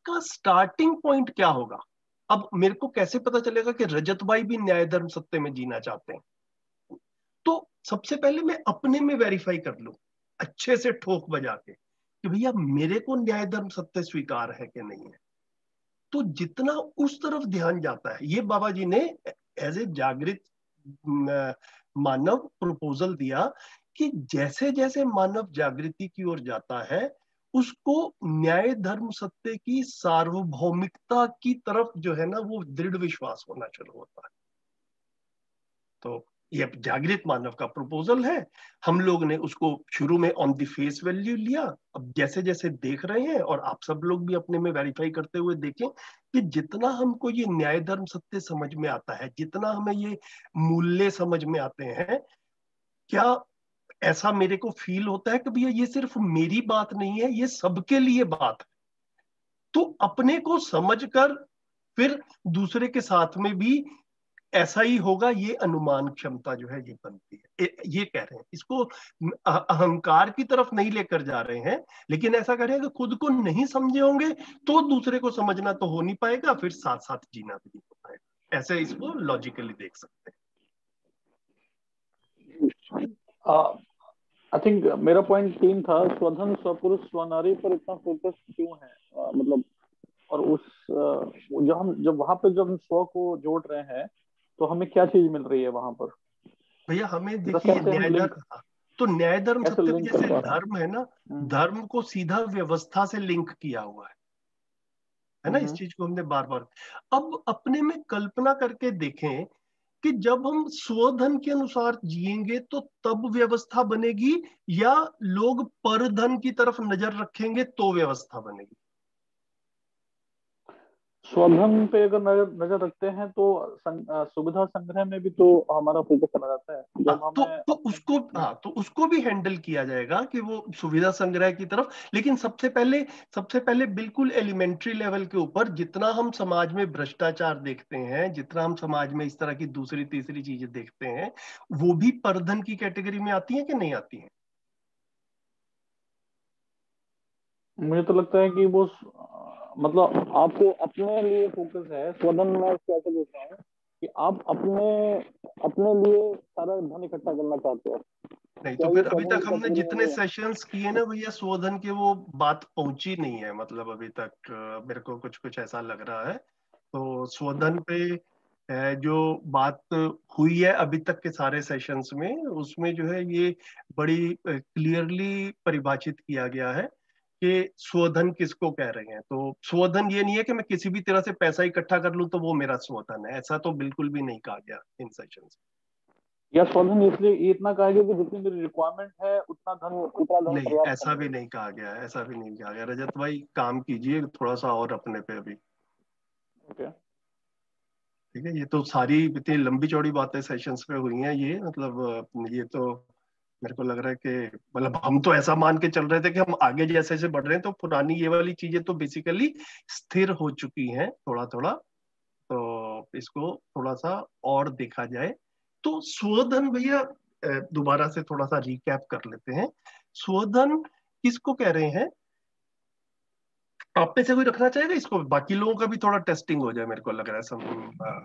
इसका starting point क्या होगा? अब मेरे को कैसे पता चलेगा कि रजत भाई भी न्याय धर्म सत्य में जीना चाहते हैं? तो सबसे पहले मैं अपने में वेरीफाई कर लूं, अच्छे से ठोक बजा के, कि भैया मेरे को न्याय धर्म सत्य स्वीकार है कि नहीं है। तो जितना उस तरफ ध्यान जाता है, ये बाबा जी ने एज ए जागृत मानव प्रपोजल दिया कि जैसे जैसे मानव जागृति की ओर जाता है, उसको न्याय धर्म सत्य की सार्वभौमिकता की तरफ जो है ना, वो दृढ़ विश्वास होना शुरू होता है। तो ये जागृत मानव का प्रपोजल है। हम लोग ने उसको शुरू में ऑन द फेस वैल्यू लिया। अब जैसे जैसे देख रहे हैं, और आप सब लोग भी अपने में वेरीफाई करते हुए देखें, कि जितना हमको ये न्याय धर्म सत्य समझ में आता है, जितना हमें ये मूल्य समझ में आते हैं, क्या ऐसा मेरे को फील होता है कि भैया ये सिर्फ मेरी बात नहीं है, ये सबके लिए बात है। तो अपने को समझकर फिर दूसरे के साथ में भी ऐसा ही होगा, ये अनुमान क्षमता जो है ये बनती है। ये कह रहे हैं, इसको अहंकार की तरफ नहीं लेकर जा रहे हैं, लेकिन ऐसा कह रहे हैं कि खुद को नहीं समझे होंगे तो दूसरे को समझना तो हो नहीं पाएगा, फिर साथ साथ जीना भी नहीं हो पाएगा। ऐसे इसको लॉजिकली देख सकते आई थिंक मेरा पॉइंट 3 था, स्वधन स्वपुरुष स्वनारी पर इतना फोकस क्यों है? मतलब, और उस जब वहां पे जब हम स्व को जोड़ रहे हैं तो हमें क्या चीज मिल रही है वहां पर? भैया। हमें मतलब देखिए, कैसे हम न्याय लिंक, धर्म, तो न्याय धर्म कैसे सत्य भी लिंक कर जैसे पा रहे धर्म है ना, हैं? धर्म को सीधा व्यवस्था से लिंक किया हुआ है ना। इस हम्म। चीज को हमने बार बार, अब अपने में कल्पना करके देखें कि जब हम स्वधन के अनुसार जिएंगे तो तब व्यवस्था बनेगी, या लोग परधन की तरफ नजर रखेंगे तो व्यवस्था बनेगी? स्वधन पे अगर नजर रखते हैं तो सुविधा संग्रह में भी तो हमारा फोकस चला जाता है हाँ, जब हमें अपने। तो उसको भी हैंडल किया जाएगा कि वो सुविधा संग्रह की तरफ। लेकिन सबसे पहले बिल्कुल एलिमेंट्री लेवल के ऊपर, जितना हम समाज में भ्रष्टाचार देखते हैं, जितना हम समाज में इस तरह की दूसरी तीसरी चीजें देखते हैं, वो भी परधन की कैटेगरी में आती है कि नहीं आती है? मुझे तो लगता है कि वो मतलब आपको अपने लिए फोकस है। स्वधन में इसको ऐसे देख रहा हूँ कि आप अपने अपने लिए सारा धन इकट्ठा करना चाहते हो। नहीं, क्या तो ये फिर अभी स्वधन तक की हमने कैटेगरी में जितने नहीं है? सेशंस किए ना भैया, शोधन के वो बात पहुंची नहीं है, मतलब अभी तक मेरे को कुछ कुछ ऐसा लग रहा है। तो शोधन पे जो बात हुई है अभी तक के सारे सेशंस में, उसमें जो है ये बड़ी क्लियरली परिभाषित किया गया है कि स्वधन किसको कह रहे हैं। तो स्वधन ये नहीं है कि मैं किसी भी तरह से पैसा इकट्ठा कर लूं तो वो मेरा स्वधन है, ऐसा तो बिल्कुल भी नहीं कहा गया इन सेशंस। या स्वधन इसलिए ये इतना कहा गया कि जितनी मेरी रिक्वायरमेंट है उतना धन नहीं, पर्याप्त है ऐसा भी मेरे नहीं कहा गया है, ऐसा भी नहीं कहा गया। रजत भाई काम कीजिए थोड़ा सा और अपने पे अभी। लिए। ओके। ठीक है, ये तो सारी इतनी लंबी चौड़ी बातें सेशंस पे हुई हैं, ये मतलब ये तो मेरे को लग रहा है कि मतलब हम तो ऐसा मान के चल रहे थे कि हम आगे जैसे जैसे बढ़ रहे हैं तो पुरानी ये वाली चीजें तो बेसिकली स्थिर हो चुकी हैं थोड़ा थोड़ा। तो इसको थोड़ा सा और देखा जाए तो स्वधन भैया, दोबारा से थोड़ा सा रिकैप कर लेते हैं। स्वधन किसको कह रहे हैं? आप में से कोई रखना चाहेगा इसको? बाकी लोगों का भी थोड़ा टेस्टिंग हो जाए, मेरे को लग रहा है हम्म।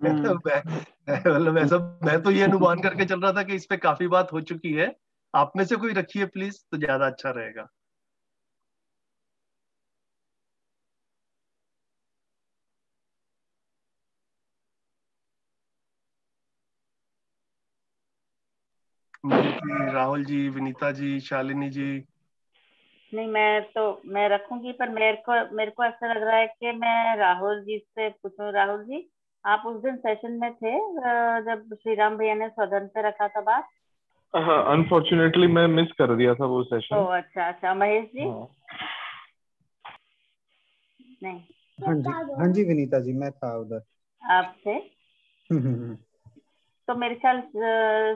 मतलब ऐसा, मैं तो ये अनुमान करके चल रहा था कि इस पे काफी बात हो चुकी है। आप में से कोई रखिए प्लीज, तो ज्यादा अच्छा रहेगा। मधु जी, राहुल जी, विनीता जी, शालिनी जी। नहीं, मैं रखूंगी, पर मेरे को ऐसा लग रहा है कि मैं राहुल जी से पूछूं। राहुल जी, आप उस दिन सेशन में थे जब श्री राम भैया ने सदन पे रखा था बात? हाँ, अनफॉर्चुनेटली मैं मिस कर दिया था वो ओ सेशन। अच्छा अच्छा। महेश जी? हाँ। नहीं, हाँ जी विनीता जी, मैं था उधर। आप थे? तो मेरे ख्याल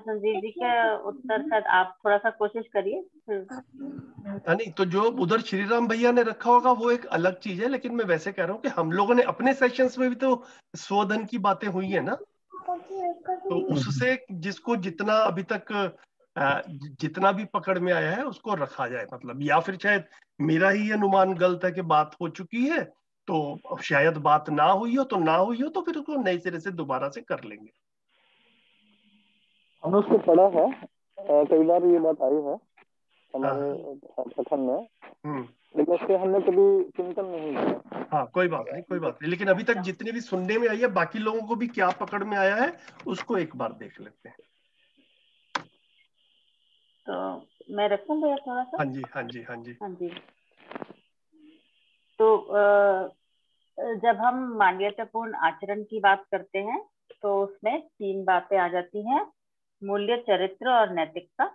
संजीव जी के उत्तर शायद आप थोड़ा सा कोशिश करिए। नहीं, तो जो उधर श्री राम भैया ने रखा होगा वो एक अलग चीज है, लेकिन मैं वैसे कह रहा हूँ कि हम लोगों ने अपने सेशंस में भी तो स्वधन की बातें हुई है ना। तो उससे जिसको जितना अभी तक जितना भी पकड़ में आया है उसको रखा जाए, मतलब, या फिर शायद मेरा ही अनुमान गलत है कि बात हो चुकी है, तो शायद बात ना हुई हो तो ना हुई हो, तो फिर उसको नए सिरे से दोबारा से कर लेंगे। हमने उसको पढ़ा है, कई बार ये बात आई है हाँ हमारे कथन में, हम्म लेकिन उसके हमने कभी चिंतन नहीं किया। हाँ, कोई बात नहीं, कोई बात नहीं, लेकिन अभी तक जितने भी सुनने में आई है, बाकी लोगों को भी क्या पकड़ में आया है उसको एक बार देख लेते हैं। तो मैं रखूं भैया थोड़ा सा? हाँ जी, हाँ जी, हाँ जी। हाँ जी। तो जब हम मानवीयतापूर्ण आचरण की बात करते हैं तो उसमें 3 बातें आ जाती हैं, मूल्य, चरित्र और नैतिकता।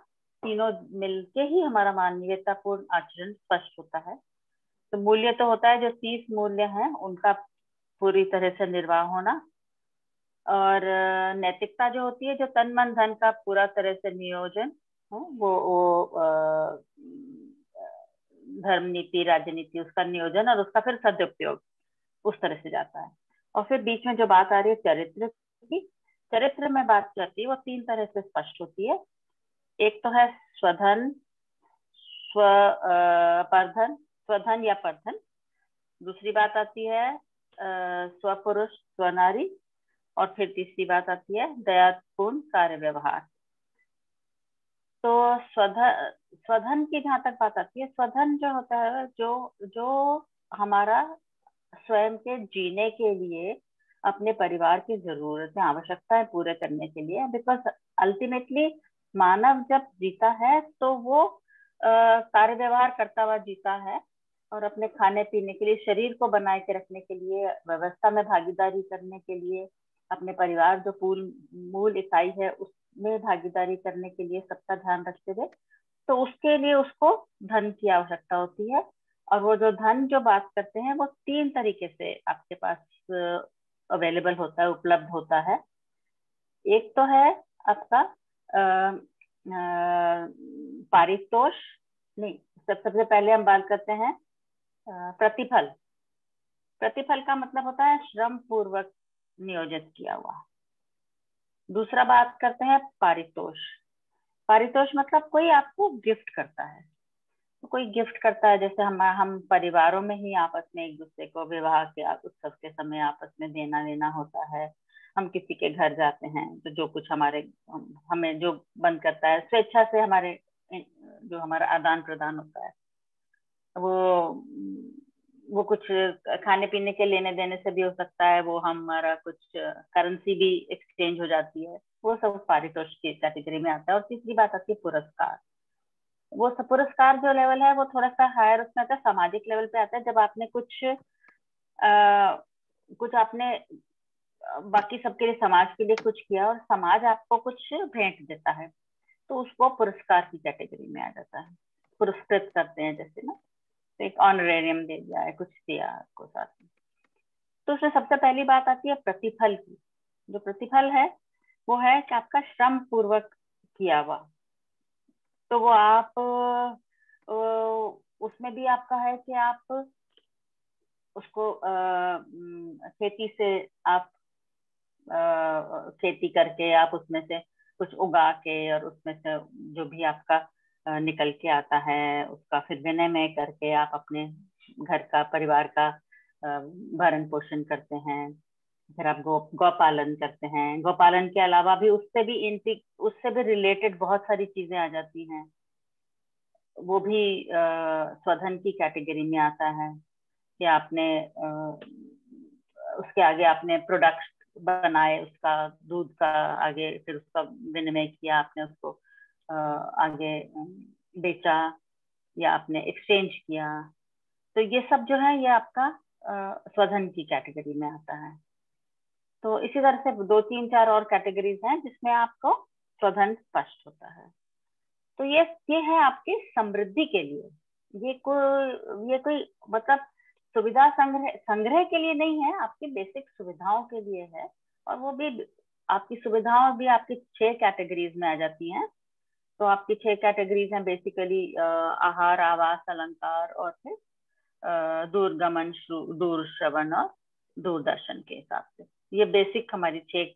तीनों मिलके ही हमारा मानवीयतापूर्ण आचरण स्पष्ट होता है। तो मूल्य तो होता है जो 30 मूल्य हैं उनका पूरी तरह से निर्वाह होना, और नैतिकता जो होती है जो तन मन धन का पूरा तरह से नियोजन है, वो धर्म नीति, राजनीति, उसका नियोजन और उसका फिर सदुपयोग उस तरह से जाता है। और फिर बीच में जो बात आ रही है चरित्र की, चरित्र में बात जाती है वो 3 तरह से स्पष्ट होती है। एक तो है स्वधन, परधन, स्वधन या परधन। दूसरी बात आती है स्वपुरुष, स्वनारी। और फिर तीसरी बात आती है दयापूर्ण कार्य व्यवहार। तो स्वधन की जहां तक बात आती है, स्वधन जो होता है जो हमारा स्वयं के जीने के लिए, अपने परिवार की जरूरतें, आवश्यकताएं पूरे करने के लिए, बिकॉज अल्टीमेटली मानव जब जीता है तो वो कार्य व्यवहार करता हुआ जीता है, और अपने खाने पीने के लिए, शरीर को बनाए के रखने के लिए, व्यवस्था में भागीदारी करने के लिए, अपने परिवार जो मूल इकाई है उसमें भागीदारी करने के लिए, सबका ध्यान रखते हुए, तो उसके लिए उसको धन की आवश्यकता होती है। और वो जो धन जो बात करते हैं वो 3 तरीके से आपके पास अवेलेबल होता है, उपलब्ध होता है। एक तो है आपका पारितोष, नहीं, सबसे पहले हम बात करते हैं प्रतिफल। प्रतिफल का मतलब होता है श्रम पूर्वक नियोजित किया हुआ। दूसरा बात करते हैं पारितोष। पारितोष मतलब कोई आपको गिफ्ट करता है, तो कोई गिफ्ट करता है, जैसे हम परिवारों में ही आपस में एक दूसरे को विवाह के उत्सव के समय आपस में देना लेना होता है। हम किसी के घर जाते हैं तो जो कुछ हमें जो बंद करता है, स्वेच्छा से हमारे जो हमारा आदान प्रदान होता है, वो कुछ खाने पीने के लेने देने से भी हो सकता है, वो हमारा कुछ करेंसी भी एक्सचेंज हो जाती है, वो सब पारितोष की कैटेगरी में आता है। और तीसरी बात आती है पुरस्कार। वो पुरस्कार जो लेवल है वो थोड़ा सा हायर उसमें आता है, सामाजिक लेवल पे आता है, जब आपने कुछ आपने बाकी सबके लिए, समाज के लिए कुछ किया और समाज आपको कुछ भेंट देता है, तो उसको पुरस्कार की कैटेगरी में आ जाता है। पुरस्कृत करते हैं जैसे ना, तो एक ऑनरेरियम दे दिया है, कुछ दिया आपको साथ में। तो उसमें सबसे पहली बात आती है प्रतिफल की। जो प्रतिफल है वो है कि आपका श्रम पूर्वक किया हुआ, तो वो आप उसमें भी आपका है कि आप उसको खेती से आप खेती करके आप उसमें से कुछ उगा के, और उसमें से जो भी आपका निकल के आता है उसका फिर विनिमय करके आप अपने घर का, परिवार का भरण पोषण करते हैं। फिर आप गौपालन करते हैं। गौपालन के अलावा भी उससे भी रिलेटेड बहुत सारी चीजें आ जाती हैं, वो भी स्वधन की कैटेगरी में आता है कि आपने उसके आगे आपने प्रोडक्ट बनाए, उसका दूध का आगे फिर उसका विनिमय किया, आपने उसको आगे बेचा या आपने एक्सचेंज किया, तो ये सब जो है ये आपका स्वधन की कैटेगरी में आता है। तो इसी तरह से 2, 3, 4 और कैटेगरीज हैं जिसमें आपको स्वधन स्पष्ट होता है। तो ये है आपकी समृद्धि के लिए। ये कोई मतलब सुविधा संग्रह के लिए नहीं है, आपकी बेसिक सुविधाओं के लिए है। और वो भी आपकी सुविधाओं भी आपकी 6 कैटेगरीज में आ जाती हैं। तो आपकी 6 कैटेगरीज हैं बेसिकली आहार, आवास, अलंकार और फिर दूरगमन, दूर श्रवण और दूरदर्शन के हिसाब से। ये बेसिक हमारी 6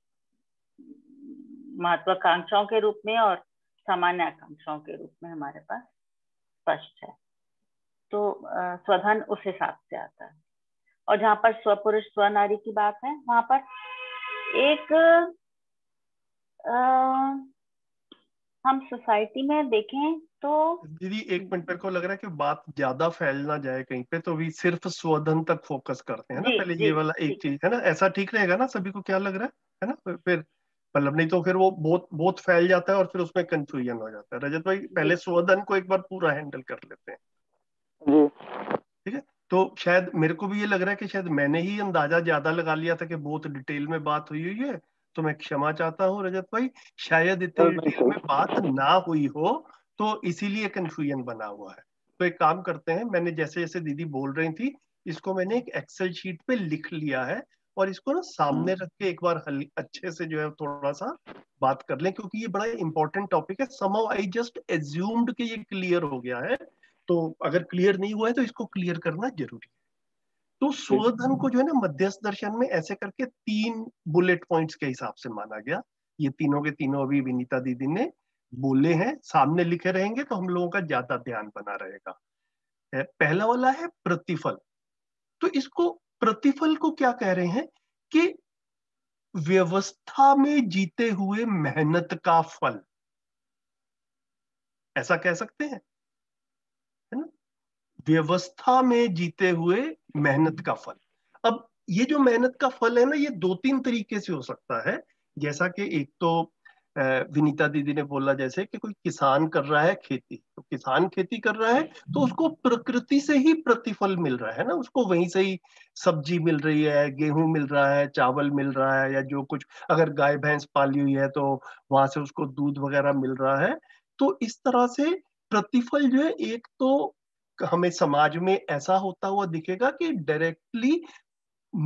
महत्वाकांक्षाओं के रूप में और सामान्य आकांक्षाओं के रूप में हमारे पास स्पष्ट है। तो स्वधन उस हिसाब से आता है। और जहाँ पर स्वपुरुष स्वनारी की बात है, वहां पर एक हम सोसाइटी में देखें तो दीदी एक मिनट, मेरे को लग रहा है कि बात ज्यादा फैल ना जाए कहीं पे, तो भी सिर्फ स्वधन तक फोकस करते हैं ना जी पहले, जी ये वाला एक ठीक, चीज है ना, ऐसा ठीक रहेगा ना? सभी को क्या लग रहा है ना? फिर मतलब नहीं तो फिर वो बहुत बहुत फैल जाता है और फिर उसमें कंफ्यूजन हो जाता है। रजत भाई पहले जी स्वधन को एक बार पूरा हैंडल कर लेते हैं, जी ठीक है? तो शायद मेरे को भी ये लग रहा है कि शायद मैंने ही अंदाजा ज्यादा लगा लिया था कि बहुत डिटेल में बात हुई हुई है, तो मैं क्षमा चाहता हूँ रजत भाई, शायद इतनी सर नहीं डिटेल में सर। बात ना हुई हो, तो इसीलिए कंफ्यूजन बना हुआ है। तो एक काम करते हैं, मैंने जैसे जैसे दीदी बोल रही थी, इसको मैंने एक एक्सेल शीट पे लिख लिया है, और इसको ना सामने रख के एक बार अच्छे से जो है थोड़ा सा बात कर लें, क्योंकि ये बड़ा इंपॉर्टेंट टॉपिक है। समहाउ आई जस्ट एज्यूम्ड कि ये क्लियर हो गया है, तो अगर क्लियर नहीं हुआ है तो इसको क्लियर करना जरूरी है। तो स्वधन को जो है ना मध्यस्थ दर्शन में ऐसे करके 3 बुलेट पॉइंट्स के हिसाब से माना गया। ये तीनों के तीनों अभी विनीता दीदी ने बोले हैं, सामने लिखे रहेंगे तो हम लोगों का ज्यादा ध्यान बना रहेगा। पहला वाला है प्रतिफल। तो इसको प्रतिफल को क्या कह रहे हैं कि व्यवस्था में जीते हुए मेहनत का फल, ऐसा कह सकते हैं, है ना? व्यवस्था में जीते हुए मेहनत का फल। अब ये जो मेहनत का फल है ना, ये 2-3 तरीके से हो सकता है। जैसा कि एक तो विनीता दीदी ने बोला, जैसे कि कोई किसान कर रहा है खेती, तो किसान खेती कर रहा है तो उसको प्रकृति से ही प्रतिफल मिल रहा है ना, उसको वहीं से ही सब्जी मिल रही है, गेहूं मिल रहा है, चावल मिल रहा है, या जो कुछ, अगर गाय भैंस पाली हुई है तो वहां से उसको दूध वगैरह मिल रहा है। तो इस तरह से प्रतिफल जो है, एक तो हमें समाज में ऐसा होता हुआ दिखेगा कि डायरेक्टली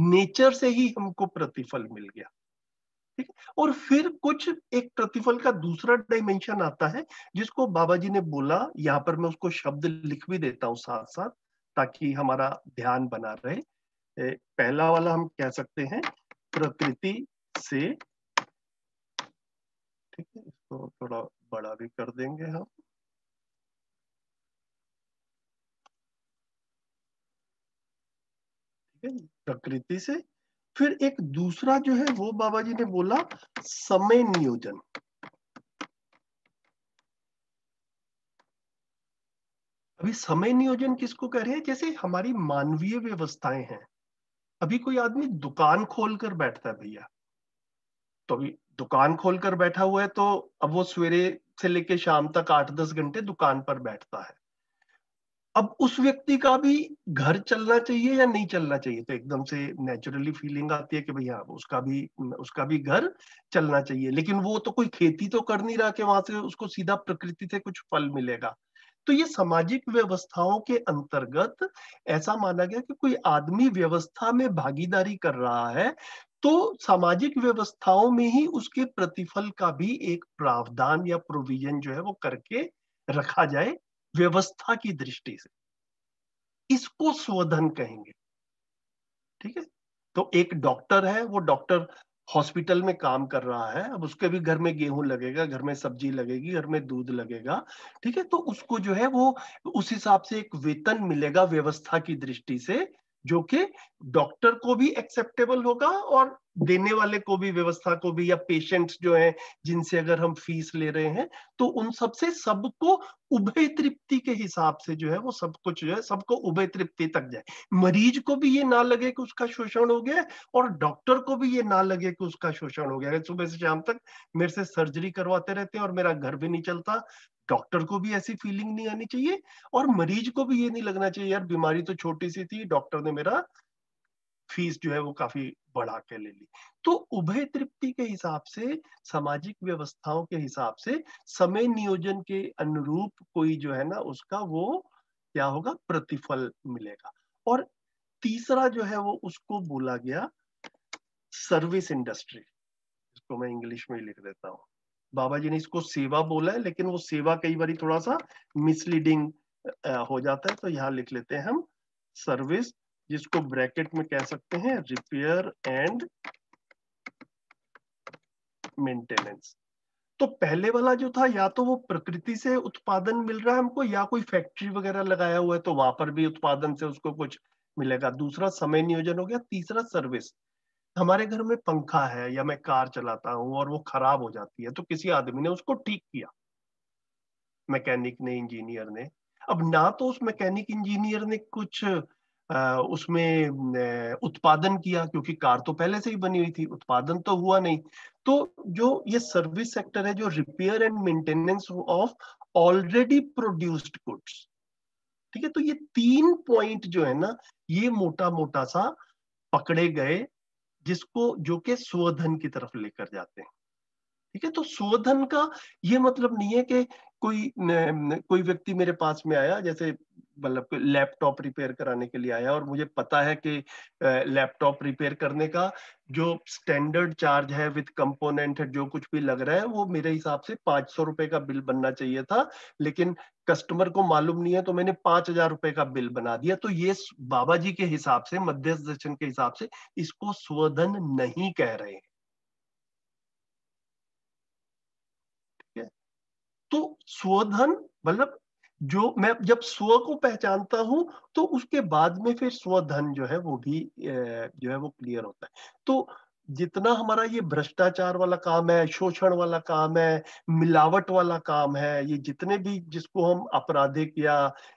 नेचर से ही हमको प्रतिफल मिल गया, ठीक है? और फिर कुछ एक प्रतिफल का दूसरा डायमेंशन आता है, जिसको बाबा जी ने बोला, यहाँ पर मैं उसको शब्द लिख भी देता हूँ साथ साथ, ताकि हमारा ध्यान बना रहे। पहला वाला हम कह सकते हैं प्रकृति से, ठीक है, इसको थोड़ा बड़ा भी कर देंगे हम, ठीक है, प्रकृति से। फिर एक दूसरा जो है वो बाबा जी ने बोला समय नियोजन। अभी समय नियोजन किसको कह रहे हैं? जैसे हमारी मानवीय व्यवस्थाएं हैं। अभी कोई आदमी दुकान खोलकर बैठता है भैया, तो अभी दुकान खोलकर बैठा हुआ है, तो अब वो सवेरे से लेके शाम तक 8-10 घंटे दुकान पर बैठता है। अब उस व्यक्ति का भी घर चलना चाहिए या नहीं चलना चाहिए? तो एकदम से नेचुरली फीलिंग आती है कि भैया उसका भी घर चलना चाहिए, लेकिन वो तो कोई खेती तो कर नहीं रहा कि वहां से उसको सीधा प्रकृति से कुछ फल मिलेगा। तो ये सामाजिक व्यवस्थाओं के अंतर्गत ऐसा माना गया कि कोई आदमी व्यवस्था में भागीदारी कर रहा है, तो सामाजिक व्यवस्थाओं में ही उसके प्रतिफल का भी एक प्रावधान या प्रोविजन जो है वो करके रखा जाए, व्यवस्था की दृष्टि से। इसको स्वधन कहेंगे, ठीक है? तो एक डॉक्टर है, वो डॉक्टर हॉस्पिटल में काम कर रहा है, अब उसके भी घर में गेहूं लगेगा, घर में सब्जी लगेगी, घर में दूध लगेगा, ठीक है? तो उसको जो है वो उस हिसाब से एक वेतन मिलेगा व्यवस्था की दृष्टि से, जो कि डॉक्टर को भी एक्सेप्टेबल होगा और देने वाले को भी, व्यवस्था को भी, या पेशेंट्स जो हैं जिनसे अगर हम फीस ले रहे हैं, तो उन सबसे सबको उभय तृप्ति के हिसाब से जो है वो सब कुछ जो है सबको उभय तृप्ति तक जाए। मरीज को भी ये ना लगे कि उसका शोषण हो गया है, और डॉक्टर को भी ये ना लगे कि उसका शोषण हो गया है। सुबह से शाम तक मेरे से सर्जरी करवाते रहते हैं और मेरा घर भी नहीं चलता, डॉक्टर को भी ऐसी फीलिंग नहीं आनी चाहिए, और मरीज को भी ये नहीं लगना चाहिए यार बीमारी तो छोटी सी थी, डॉक्टर ने मेरा फीस जो है वो काफी बढ़ा के ले ली। तो उभय तृप्ति के हिसाब से, सामाजिक व्यवस्थाओं के हिसाब से, समय नियोजन के अनुरूप कोई जो है ना उसका वो क्या होगा, प्रतिफल मिलेगा। और तीसरा जो है वो उसको बोला गया सर्विस इंडस्ट्री। इसको मैं इंग्लिश में ही लिख देता हूँ। बाबा जी ने इसको सेवा बोला है, लेकिन वो सेवा कई बार थोड़ा सा मिसलीडिंग हो जाता है, तो यहाँ लिख लेते हैं हम सर्विस, जिसको ब्रैकेट में कह सकते हैं रिपेयर एंड मेंटेनेंस। तो पहले वाला जो था, या तो वो प्रकृति से उत्पादन मिल रहा है हमको, या कोई फैक्ट्री वगैरह लगाया हुआ है तो वहां पर भी उत्पादन से उसको कुछ मिलेगा। दूसरा समय नियोजन हो गया। तीसरा सर्विस। हमारे घर में पंखा है या मैं कार चलाता हूँ और वो खराब हो जाती है, तो किसी आदमी ने उसको ठीक किया, मैकेनिक ने, इंजीनियर ने। अब ना तो उस मैकेनिक इंजीनियर ने कुछ उसमें उत्पादन किया, क्योंकि कार तो पहले से ही बनी हुई थी, उत्पादन तो हुआ नहीं। तो जो ये सर्विस सेक्टर है, जो repair and maintenance of already produced goods, ठीक है। तो ये 3 पॉइंट जो है ना, ये मोटा मोटा सा पकड़े गए, जिसको जो कि स्वधन की तरफ लेकर जाते हैं, ठीक है। तो स्वधन का ये मतलब नहीं है कि कोई व्यक्ति मेरे पास में आया, जैसे मतलब लैपटॉप रिपेयर कराने के लिए आया, और मुझे पता है कि लैपटॉप रिपेयर करने का जो स्टैंडर्ड चार्ज है विद कंपोनेंट है, जो कुछ भी लग रहा है, वो मेरे हिसाब से 500 रुपए का बिल बनना चाहिए था, लेकिन कस्टमर को मालूम नहीं है तो मैंने 5,000 रुपए का बिल बना दिया। तो ये बाबा जी के हिसाब से, मध्यस्थ दर्शन के हिसाब से, इसको स्वधन नहीं कह रहे हैं, ठीक है। तो स्वधन मतलब, जो मैं जब स्व को पहचानता हूं, तो उसके बाद में फिर स्वधन जो है वो भी जो है वो क्लियर होता है। तो जितना हमारा ये भ्रष्टाचार वाला काम है, शोषण वाला काम है, मिलावट वाला काम है, ये जितने भी जिसको हम आपराधिक या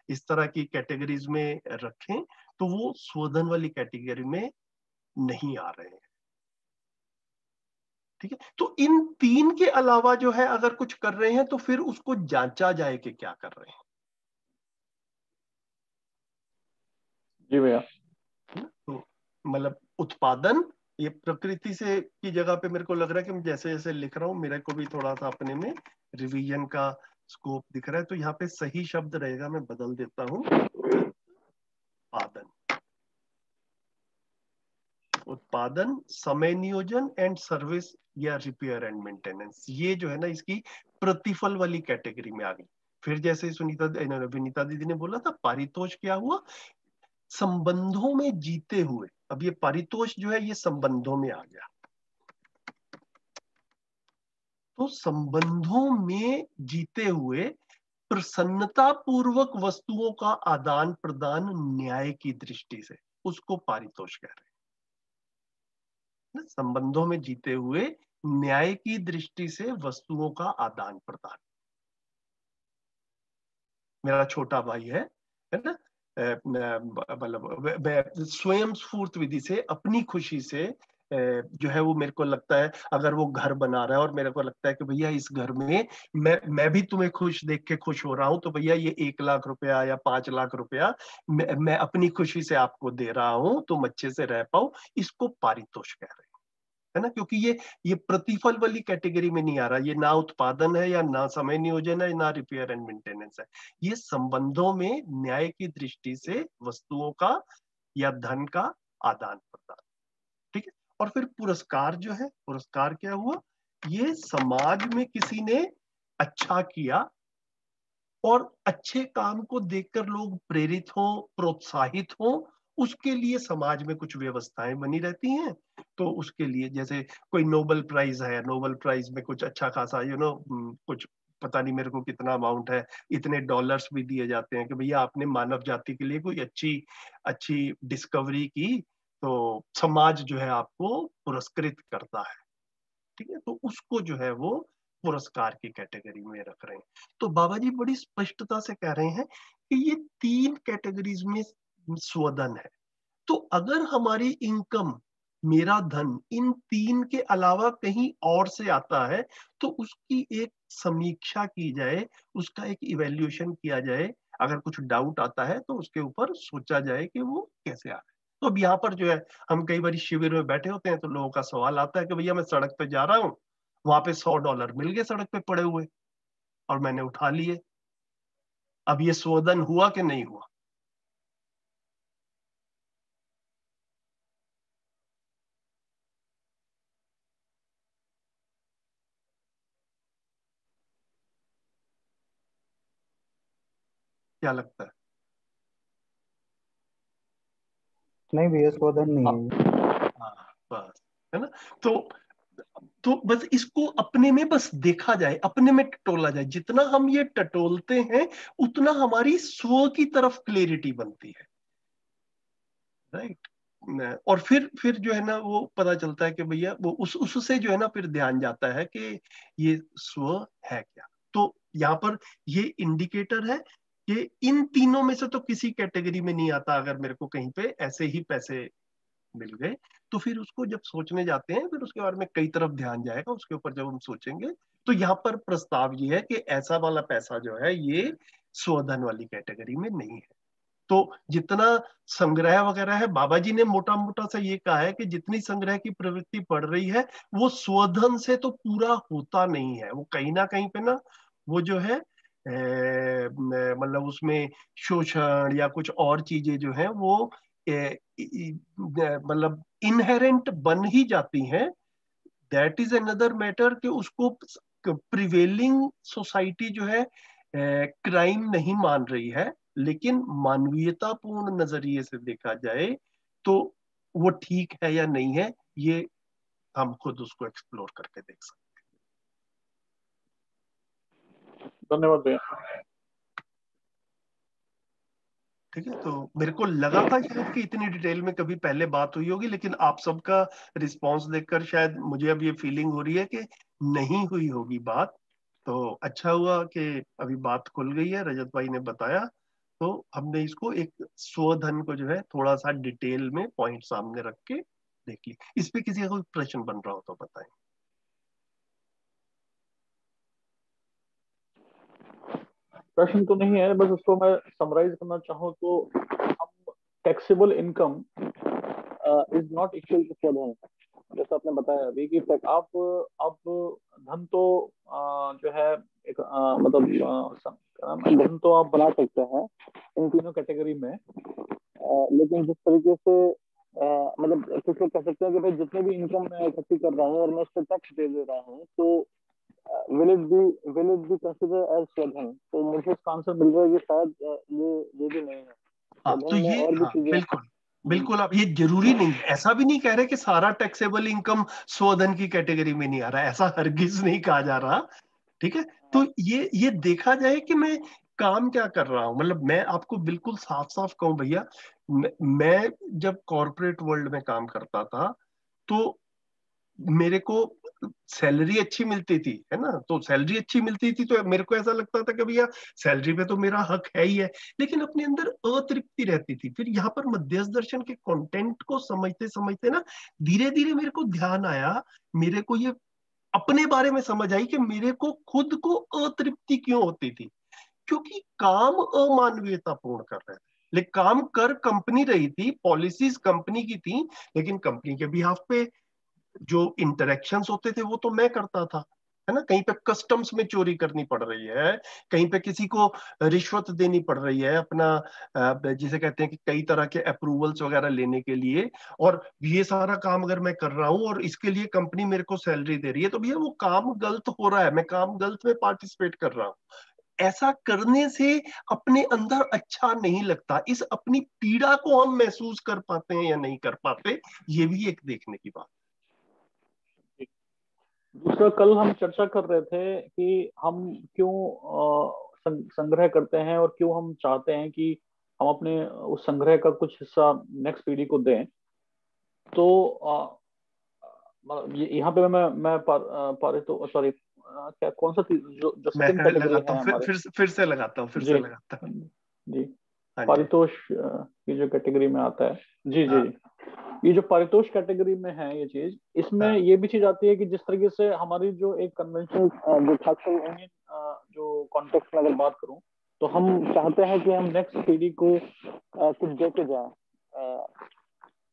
इस तरह की कैटेगरीज में रखें, तो वो स्वधन वाली कैटेगरी में नहीं आ रहे हैं, ठीक है। तो इन 3 के अलावा जो है अगर कुछ कर रहे हैं, तो फिर उसको जांचा जाए कि क्या कर रहे हैं, जी भैया। है ना। तो मतलब उत्पादन, ये प्रकृति से की जगह पे मेरे को लग रहा है कि मैं जैसे जैसे लिख रहा हूँ, मेरे को भी थोड़ा सा अपने में रिवीजन का स्कोप दिख रहा है। तो यहाँ पे सही शब्द रहेगा, मैं बदल देता हूँ, उत्पादन। उत्पादन, समय नियोजन एंड सर्विस या रिपेयर एंड मेंटेनेंस, ये जो है ना इसकी प्रतिफल वाली कैटेगरी में आ गई। फिर जैसे विनीता दीदी ने बोला था, पारितोष क्या हुआ, संबंधों में जीते हुए। अब ये पारितोष जो है ये संबंधों में आ गया। तो संबंधों में जीते हुए प्रसन्नता पूर्वक वस्तुओं का आदान प्रदान न्याय की दृष्टि से, उसको पारितोष कह रहे हैं। संबंधों में जीते हुए न्याय की दृष्टि से वस्तुओं का आदान प्रदान। मेरा छोटा भाई है ना, मतलब स्वयं स्फूर्त विधि से, अपनी खुशी से जो है वो, मेरे को लगता है अगर वो घर बना रहा है और मेरे को लगता है कि भैया इस घर में मैं भी तुम्हें खुश देख के खुश हो रहा हूं, तो भैया ये 1 लाख रुपया या 5 लाख रुपया मैं अपनी खुशी से आपको दे रहा हूं, तुम अच्छे से रह पाओ, इसको पारितोष कह रहे हैं, है ना। क्योंकि ये प्रतिफल वाली कैटेगरी में नहीं आ रहा, ये ना उत्पादन है, या ना समय नियोजन है, ना रिपेयर एंड मेंटेनेंस है, ये संबंधों में न्याय की दृष्टि से वस्तुओं का या धन का आदान प्रदान, ठीक है। और फिर पुरस्कार जो है, पुरस्कार क्या हुआ, ये समाज में किसी ने अच्छा किया और अच्छे काम को देखकर लोग प्रेरित हो, प्रोत्साहित हो, उसके लिए समाज में कुछ व्यवस्थाएं बनी रहती हैं। तो उसके लिए जैसे कोई नोबेल प्राइज है, नोबेल प्राइज में कुछ अच्छा खासा कुछ पता नहीं मेरे को कितना अमाउंट है, इतने डॉलर्स भी दिए जाते हैं कि भैया आपने मानव जाति के लिए कोई अच्छी अच्छी डिस्कवरी की, तो समाज जो है आपको पुरस्कृत करता है, ठीक है। तो उसको जो है वो पुरस्कार की कैटेगरी में रख रहे हैं। तो बाबा जी बड़ी स्पष्टता से कह रहे हैं कि ये 3 कैटेगरीज में स्वधन है। तो अगर हमारी इनकम, मेरा धन इन 3 के अलावा कहीं और से आता है, तो उसकी एक समीक्षा की जाए, उसका एक इवेल्युएशन किया जाए। अगर कुछ डाउट आता है तो उसके ऊपर सोचा जाए कि वो कैसे आ रहा है। तो अब यहाँ पर जो है, हम कई बार शिविर में बैठे होते हैं तो लोगों का सवाल आता है कि भैया मैं सड़क पे जा रहा हूँ, वहां पे $100 मिल गए सड़क पे पड़े हुए, और मैंने उठा लिए। अब ये स्वधन हुआ कि नहीं हुआ? क्या लगता है? नहीं भैया, स्वधन नहीं है ये। हाँ, बस, है ना। तो तो बस इसको अपने में बस देखा जाए, अपने में टटोला जाए। जितना हम ये टटोलते हैं उतना हमारी स्व की तरफ क्लैरिटी बनती है, राइट। और फिर जो है ना वो पता चलता है कि भैया वो उससे जो है ना फिर ध्यान जाता है कि ये स्व है क्या। तो यहाँ पर ये इंडिकेटर है कि इन तीनों में से तो किसी कैटेगरी में नहीं आता। अगर मेरे को कहीं पे ऐसे ही पैसे मिल गए तो फिर उसको जब सोचने जाते हैं फिर उसके बारे में कई तरफ ध्यान जाएगा। उसके ऊपर जब हम सोचेंगे तो यहाँ पर प्रस्ताव ये है कि ऐसा वाला पैसा जो है ये स्वधन वाली कैटेगरी में नहीं है। तो जितना संग्रह वगैरह है, बाबा जी ने मोटा मोटा सा ये कहा है कि जितनी संग्रह की प्रवृत्ति बढ़ रही है वो स्वधन से तो पूरा होता नहीं है। वो कहीं ना कहीं पे ना वो जो है मतलब उसमें शोषण या कुछ और चीजें जो है वो मतलब इनहेरेंट बन ही जाती हैं। दैट इज अनदर मैटर कि उसको प्रिवेलिंग सोसाइटी जो है क्राइम नहीं मान रही है, लेकिन मानवीयतापूर्ण नजरिए से देखा जाए तो वो ठीक है या नहीं है, ये हम खुद उसको एक्सप्लोर करके देख सकते हैं। धन्यवाद भैया। ठीक है। तो मेरे को लगा था शायद कि इतनी डिटेल में कभी पहले बात हुई होगी, लेकिन आप सबका रिस्पांस देखकर शायद मुझे अब ये फीलिंग हो रही है कि नहीं हुई होगी बात। तो अच्छा हुआ कि अभी बात खुल गई है, रजत भाई ने बताया। तो हमने इसको एक स्वधन को जो है थोड़ा सा डिटेल में पॉइंट सामने रख के देख ली। इस पे किसी का कोई प्रश्न बन रहा हो तो बताएं। प्रश्न तो नहीं है, बस उसको मैं समराइज करना चाहूँ तो हम taxable income is not equal to स्वधन। जैसा आपने बताया अभी कि आप धन तो जो है एक धन तो आप बना सकते हैं इन तीनों कैटेगरी में, लेकिन जिस तरीके से मतलब कुछ लोग कह सकते हैं कि भाई जितने भी इनकम मैं इकट्ठी कर रहा हूँ और मैं उस पर टैक्स दे दे रहा हूँ तो will it be consider as स्वधन। तो मुझे इसका आंसर मिल रहा है कि शायद ये भी नहीं है। हाँ तो स्वधन में ये, और भी हाँ चीजें। बिल्कुल बिल्कुल। आप ये जरूरी नहीं, ऐसा भी नहीं कह रहे कि सारा टैक्सेबल इनकम स्वधन की कैटेगरी में नहीं आ रहा है, ऐसा हरगिज नहीं कहा जा रहा। ठीक है। तो ये देखा जाए कि मैं काम क्या कर रहा हूं। मतलब मैं आपको बिल्कुल साफ साफ कहूं भैया, मैं जब कॉर्पोरेट वर्ल्ड में काम करता था तो मेरे को सैलरी अच्छी मिलती थी, है ना। तो सैलरी अच्छी मिलती थी तो मेरे को ऐसा लगता था कि भैया सैलरी पे तो मेरा हक है ही है, लेकिन अपने अंदर अतृप्ति रहती थी। फिर यहाँ पर मध्यस्थ दर्शन के कंटेंट को समझते समझते ना धीरे धीरे मेरे को ध्यान आया, मेरे को ये अपने बारे में समझ आई कि मेरे को खुद को अतृप्ति क्यों होती थी। क्योंकि काम अमानवीयतापूर्ण कर रहे थे। लेकिन काम कर कंपनी रही थी, पॉलिसीज कंपनी की थी, लेकिन कंपनी के बिहाफ पे जो इंटरेक्शंस होते थे वो तो मैं करता था, है ना। कहीं पे कस्टम्स में चोरी करनी पड़ रही है, कहीं पे किसी को रिश्वत देनी पड़ रही है अपना जिसे कहते हैं कि कई तरह के अप्रूवल्स वगैरह लेने के लिए, और ये सारा काम अगर मैं कर रहा हूँ और इसके लिए कंपनी मेरे को सैलरी दे रही है, तो भैया वो काम गलत हो रहा है, मैं काम गलत में पार्टिसिपेट कर रहा हूँ। ऐसा करने से अपने अंदर अच्छा नहीं लगता। इस अपनी पीड़ा को हम महसूस कर पाते हैं या नहीं कर पाते, ये भी एक देखने की बात। दूसरा, कल हम चर्चा कर रहे थे कि हम क्यों संग्रह करते हैं और क्यों हम चाहते हैं कि हम अपने उस संग्रह का कुछ हिस्सा नेक्स्ट पीढ़ी को दें। तो यहाँ पे मैं पारितो सॉरी क्या कौन सा जो सेकंड कैटेगरी है हमारे, फिर से लगाता हूँ जी पारितोष की जो कैटेगरी में आता है। जी जी ये जो पारितोष कैटेगरी में है ये चीज, इसमें ये भी चीज आती है कि जिस तरीके से हमारी जो एक कन्वेंशनल जो खासकर इंडियन जो कॉन्टेक्स्ट में अगर बात करूं तो हम चाहते हैं कि हम नेक्स्ट पीढ़ी को कुछ दे के जाए।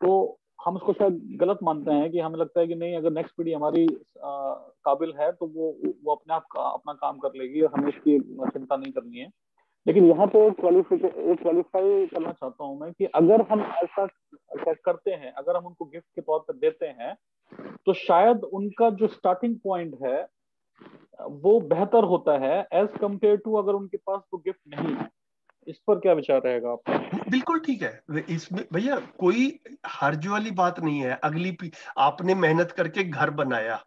तो हम उसको शायद गलत मानते हैं कि हमें लगता है कि नहीं, अगर नेक्स्ट पीढ़ी हमारी काबिल है तो वो अपने आप अपना काम कर लेगी और हमें इसकी चिंता नहीं करनी है। लेकिन यहाँ पे एक क्वालिफाई करना चाहता हूँ मैं कि अगर हम ऐसा करते हैं, अगर हम उनको गिफ्ट के तौर पर देते हैं तो शायद उनका जो स्टार्टिंग पॉइंट है वो बेहतर होता है एज कंपेयर टू अगर उनके पास वो गिफ्ट नहीं है। इस पर क्या विचार रहेगा आपका? बिल्कुल ठीक है। इसमें भैया कोई हर्ज वाली बात नहीं है। आपने मेहनत करके घर बनाया,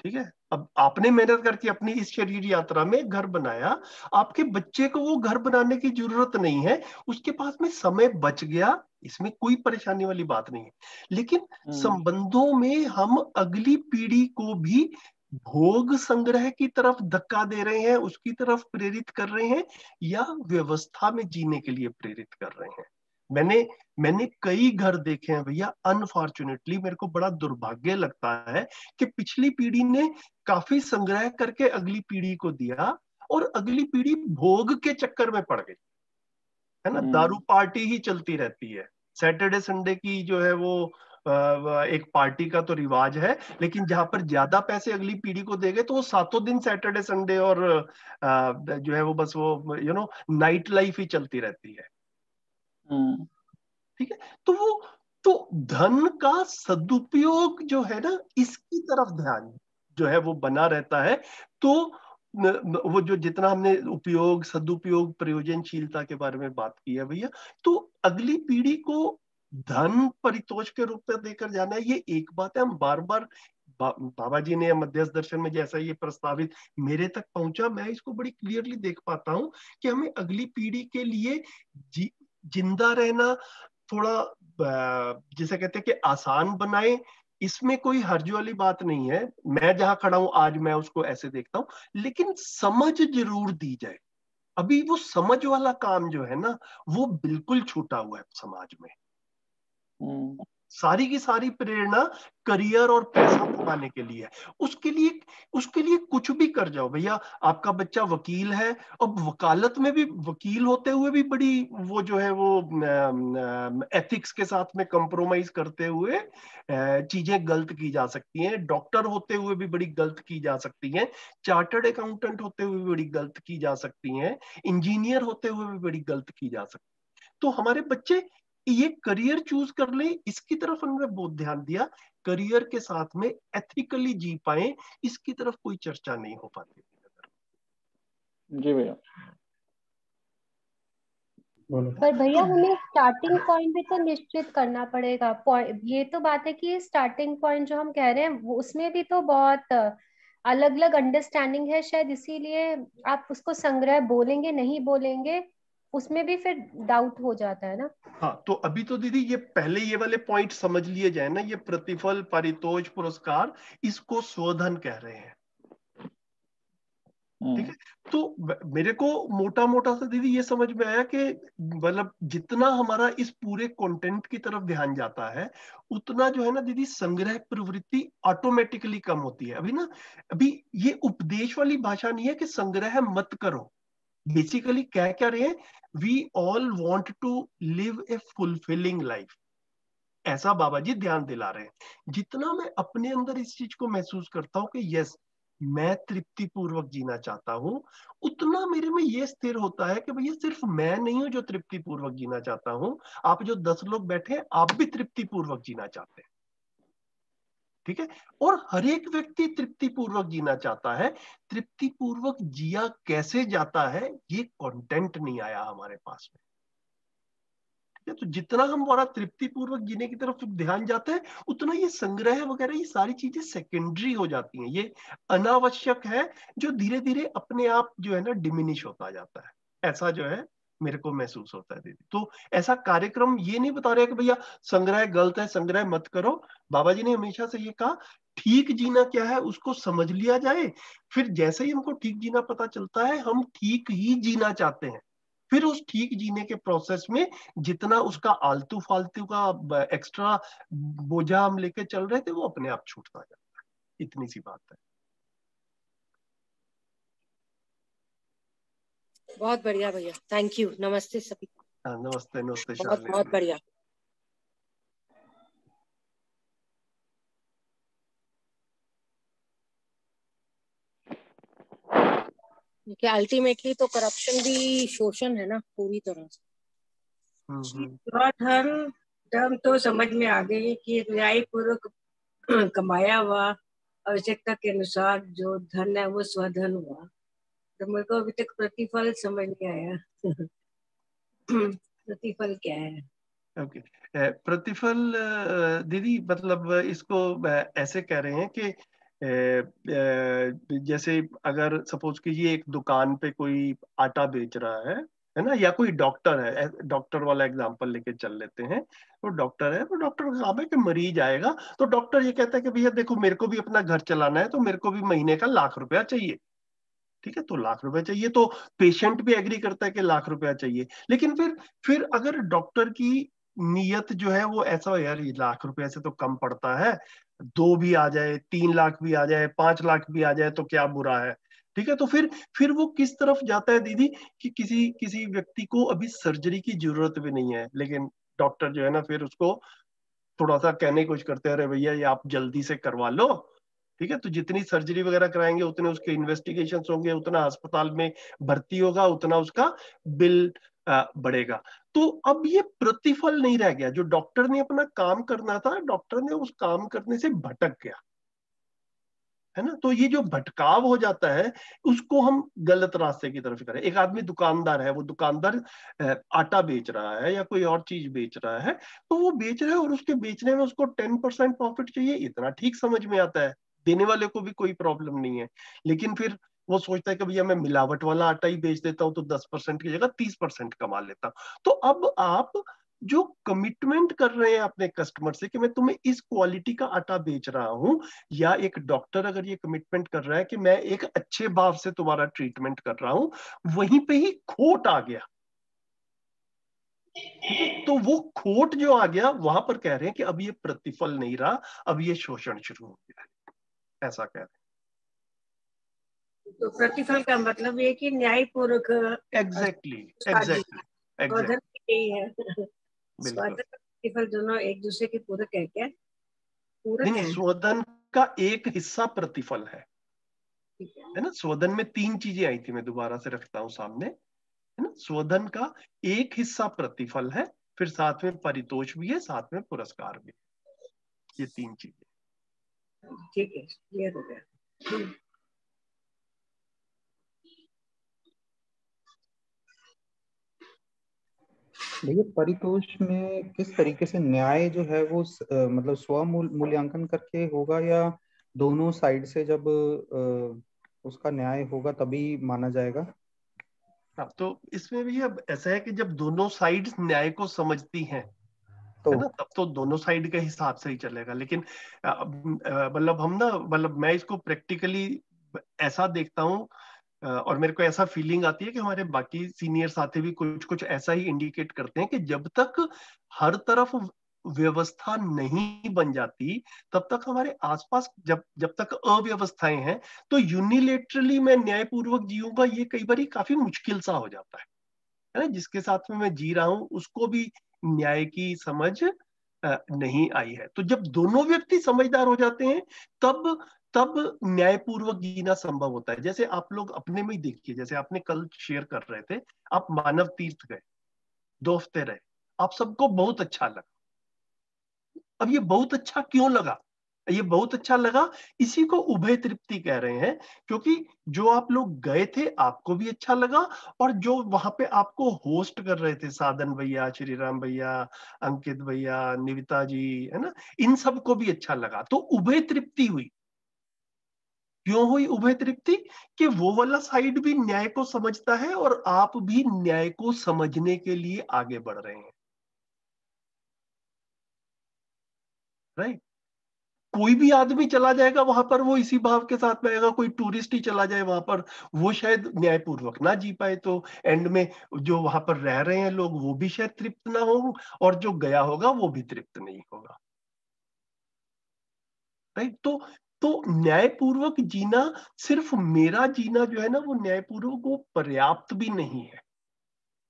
ठीक है, अब आपने मेहनत करके अपनी इस शरीर यात्रा में घर बनाया, आपके बच्चे को वो घर बनाने की जरूरत नहीं है, उसके पास में समय बच गया, इसमें कोई परेशानी वाली बात नहीं है। लेकिन संबंधों में हम अगली पीढ़ी को भी भोग संग्रह की तरफ धक्का दे रहे हैं, उसकी तरफ प्रेरित कर रहे हैं, या व्यवस्था में जीने के लिए प्रेरित कर रहे हैं। मैंने कई घर देखे हैं भैया, अनफॉर्चुनेटली मेरे को बड़ा दुर्भाग्य लगता है कि पिछली पीढ़ी ने काफी संग्रह करके अगली पीढ़ी को दिया, और अगली पीढ़ी भोग के चक्कर में पड़ गई, है ना। दारू पार्टी ही चलती रहती है, सैटरडे संडे की जो है वो एक पार्टी का तो रिवाज है, लेकिन जहां पर ज्यादा पैसे अगली पीढ़ी को देंगे तो वो सातों दिन सैटरडे संडे और जो है वो बस वो नाइट लाइफ ही चलती रहती है। ठीक है, तो धन का सदुपयोग जो है ना, इसकी तरफ ध्यान जो है वो बना रहता है। तो वो जो जितना हमने उपयोग, सदुपयोग, प्रयोजनशीलता के बारे में बात की है भैया, तो अगली पीढ़ी को धन परितोष के रूप में देकर जाना है, ये एक बात है। हम बार बार बाबा जी ने मध्यस्थ दर्शन में जैसा ये प्रस्तावित मेरे तक पहुंचा, मैं इसको बड़ी क्लियरली देख पाता हूं कि हमें अगली पीढ़ी के लिए जिंदा रहना थोड़ा जिसे कहते हैं कि आसान बनाए, इसमें कोई हर्ज वाली बात नहीं है। मैं जहां खड़ा हूं आज, मैं उसको ऐसे देखता हूं, लेकिन समझ जरूर दी जाए। अभी वो समझ वाला काम जो है ना, वो बिल्कुल छूटा हुआ है समाज में। सारी की सारी प्रेरणा करियर और पैसा कमाने के लिए है। उसके लिए कुछ भी कर जाओ भैया। आपका बच्चा वकील है, अब वकालत में भी वकील होते हुए भी बड़ी वो जो है वो एथिक्स के साथ में कंप्रोमाइज करते हुए चीजें गलत की जा सकती हैं। डॉक्टर होते हुए भी बड़ी गलत की जा सकती हैं, चार्टर्ड अकाउंटेंट होते हुए भी बड़ी गलत की जा सकती हैं, इंजीनियर होते हुए भी बड़ी गलत की जा सकती है। तो हमारे बच्चे ये करियर चूज कर ले, इसकी तरफ हमने बहुत ध्यान दिया, करियर के साथ में एथिकली जी पाए, इसकी तरफ कोई चर्चा नहीं हो पाती। जी भैया। पर भैया हमें स्टार्टिंग पॉइंट भी तो निश्चित करना पड़ेगा। ये तो बात है कि स्टार्टिंग पॉइंट जो हम कह रहे हैं वो उसमें भी तो बहुत अलग अलग अंडरस्टैंडिंग है, शायद इसीलिए आप उसको संग्रह बोलेंगे नहीं बोलेंगे उसमें भी फिर डाउट हो जाता है ना। हाँ, तो अभी तो दीदी ये पहले ये वाले पॉइंट समझ लिए जाए ना, ये प्रतिफल, पारितोष, पुरस्कार, इसको स्वधन कह रहे हैं। ठीक है, तो मेरे को मोटा मोटा सा दीदी ये समझ में आया कि मतलब जितना हमारा इस पूरे कंटेंट की तरफ ध्यान जाता है, उतना जो है ना दीदी संग्रह प्रवृत्ति ऑटोमेटिकली कम होती है। अभी ये उपदेश वाली भाषा नहीं है कि संग्रह मत करो। बेसिकली क्या क्या रहे हैं, we all want to live a fulfilling life, ऐसा बाबा जी ध्यान दिला रहे हैं। जितना मैं अपने अंदर इस चीज को महसूस करता हूं कि यस, मैं तृप्ति पूर्वक जीना चाहता हूं, उतना मेरे में ये स्थिर होता है कि भैया सिर्फ मैं नहीं हूं जो तृप्ति पूर्वक जीना चाहता हूं, आप जो 10 लोग बैठे हैं, आप भी तृप्ति पूर्वक जीना चाहते हैं। ठीक है, और हर एक व्यक्ति तृप्ति पूर्वक जीना चाहता है। तृप्ति पूर्वक जिया कैसे जाता है, ये कंटेंट नहीं आया हमारे पास में। तो जितना हमारा तृप्ति पूर्वक जीने की तरफ ध्यान जाता है, उतना ये संग्रह वगैरह ये सारी चीजें सेकेंडरी हो जाती हैं, ये अनावश्यक है, जो धीरे धीरे अपने आप जो है ना डिमिनिश होता जाता है। ऐसा जो है मेरे को महसूस होता है दीदी। तो ऐसा कार्यक्रम ये नहीं बता रहे कि भैया संग्रह गलत है, संग्रह मत करो। बाबा जी ने हमेशा से ये कहा, ठीक जीना क्या है उसको समझ लिया जाए, फिर जैसे ही हमको ठीक जीना पता चलता है, हम ठीक ही जीना चाहते हैं, फिर उस ठीक जीने के प्रोसेस में जितना उसका आलतू फालतू का एक्स्ट्रा बोझा हम लेके चल रहे थे, वो अपने आप छूटता जाता है। इतनी सी बात है। बहुत बढ़िया भैया, थैंक यू। नमस्ते सभी। नमस्ते नमस्ते। बहुत बहुत बढ़िया। कि अल्टीमेटली तो करप्शन भी शोषण है ना, पूरी तरह से। धर्म तो समझ में आ गई कि न्यायपूर्वक कमाया हुआ आवश्यकता के अनुसार जो धन है वो स्वधन हुआ। तो मेरे को अभी तक प्रतिफल समझ नहीं आया। प्रतिफल क्या है? ओके, प्रतिफल दीदी मतलब इसको ऐसे कह रहे हैं कि जैसे अगर सपोज कीजिए एक दुकान पे कोई आटा बेच रहा है ना, या कोई डॉक्टर है, डॉक्टर वाला एग्जांपल लेके चल लेते हैं। तो डॉक्टर है, तो डॉक्टर का काम है कि मरीज आएगा तो डॉक्टर ये कहता है कि भैया देखो मेरे को भी अपना घर चलाना है, तो मेरे को भी महीने का ₹1,00,000 चाहिए। ठीक है, तो ₹1,00,000 चाहिए, तो पेशेंट भी एग्री करता है कि ₹1,00,000 चाहिए। लेकिन फिर अगर डॉक्टर की नीयत जो है वो ऐसा हो, यार ये ₹1,00,000 से तो कम पड़ता है, 2 भी आ जाए, 3 लाख भी आ जाए, 5 लाख भी आ जाए तो क्या बुरा है। ठीक है, तो फिर वो किस तरफ जाता है दीदी, कि किसी किसी व्यक्ति को अभी सर्जरी की जरूरत भी नहीं है, लेकिन डॉक्टर जो है ना फिर उसको थोड़ा सा कहने की कोशिश करते हैं, अरे भैया ये आप जल्दी से करवा लो। ठीक है, तो जितनी सर्जरी वगैरह कराएंगे उतने उसके इन्वेस्टिगेशन होंगे, उतना अस्पताल में भर्ती होगा, उतना उसका बिल बढ़ेगा। तो अब ये प्रतिफल नहीं रह गया, जो डॉक्टर ने अपना काम करना था, डॉक्टर ने उस काम करने से भटक गया, है ना। तो ये जो भटकाव हो जाता है उसको हम गलत रास्ते की तरफ करें। एक आदमी दुकानदार है, वो दुकानदार आटा बेच रहा है या कोई और चीज बेच रहा है, तो वो बेच रहा है और उसके बेचने में उसको 10% प्रॉफिट चाहिए, इतना ठीक समझ में आता है, देने वाले को भी कोई प्रॉब्लम नहीं है। लेकिन फिर वो सोचता है कि भैया मैं मिलावट वाला आटा ही बेच देता हूँ तो 10% की जगह 30% कमा लेता हूँ। तो अब आप जो कमिटमेंट कर रहे हैं अपने कस्टमर से कि मैं तुम्हें इस क्वालिटी का आटा बेच रहा हूं, या एक डॉक्टर अगर ये कमिटमेंट कर रहा है कि मैं एक अच्छे भाव से तुम्हारा ट्रीटमेंट कर रहा हूं, वहीं पे ही खोट आ गया। तो वो खोट जो आ गया वहां पर कह रहे हैं कि अब ये प्रतिफल नहीं रहा, अब ये शोषण शुरू हो गया है, ऐसा कह रहे हैं। तो प्रतिफल का मतलब ये कि न्यायपूर्वक। एग्जैक्टली स्वाधन यही है। बिल्कुल। स्वाधन प्रतिफल दोनों एक दूसरे के पूरक है क्या? पूरक नहीं, है। स्वधन का एक हिस्सा प्रतिफल है ना। स्वधन में 3 चीजें आई थी, मैं दोबारा से रखता हूं सामने, है ना। स्वधन का एक हिस्सा प्रतिफल है, फिर साथ में परितोष भी है, साथ में पुरस्कार भी है, ये 3 चीजें। ठीक है, क्लियर हो गया। भैया परितोष में किस तरीके से न्याय जो है वो मतलब स्व मूल्यांकन करके होगा, या दोनों साइड से जब उसका न्याय होगा तभी माना जाएगा? हाँ, तो इसमें भी अब ऐसा है कि जब दोनों साइड न्याय को समझती हैं, तो है ना, तब तो दोनों साइड के हिसाब से ही चलेगा। लेकिन मतलब हम ना, मतलब मैं इसको प्रैक्टिकली ऐसा देखता हूँ, और मेरे को ऐसा फीलिंग आती है कि हमारे बाकी सीनियर साथी भी कुछ कुछ ऐसा ही इंडिकेट करते हैं कि जब तक हर तरफ व्यवस्था नहीं बन जाती, तब तक हमारे आसपास जब जब तक अव्यवस्थाएं हैं, तो यूनिलेटरली मैं न्यायपूर्वक जीऊंगा, ये कई बार काफी मुश्किल सा हो जाता है ना। जिसके साथ में मैं जी रहा हूं उसको भी न्याय की समझ नहीं आई है। तो जब दोनों व्यक्ति समझदार हो जाते हैं, तब तब न्यायपूर्वक जीना संभव होता है। जैसे आप लोग अपने में ही देखिए, जैसे आपने कल शेयर कर रहे थे, आप मानव तीर्थ गए, 2 हफ्ते रहे, आप सबको बहुत अच्छा लगा। अब ये बहुत अच्छा क्यों लगा? ये बहुत अच्छा लगा, इसी को उभय तृप्ति कह रहे हैं, क्योंकि जो आप लोग गए थे आपको भी अच्छा लगा, और जो वहां पे आपको होस्ट कर रहे थे, साधन भैया, श्री राम भैया, अंकित भैया, निविता जी, है ना, इन सबको भी अच्छा लगा, तो उभय तृप्ति हुई। क्यों हुई उभय तृप्ति? कि वो वाला साइड भी न्याय को समझता है और आप भी न्याय को समझने के लिए आगे बढ़ रहे हैं, राइट। कोई भी आदमी चला जाएगा वहां पर, वो इसी भाव के साथ में आएगा। कोई टूरिस्ट ही चला जाए वहां पर, वो शायद न्यायपूर्वक ना जी पाए, तो एंड में जो वहां पर रह रहे हैं लोग वो भी शायद तृप्त ना हो, और जो गया होगा वो भी तृप्त नहीं होगा, राइट। तो न्यायपूर्वक जीना, सिर्फ मेरा जीना जो है ना वो न्यायपूर्वक, वो पर्याप्त भी नहीं है।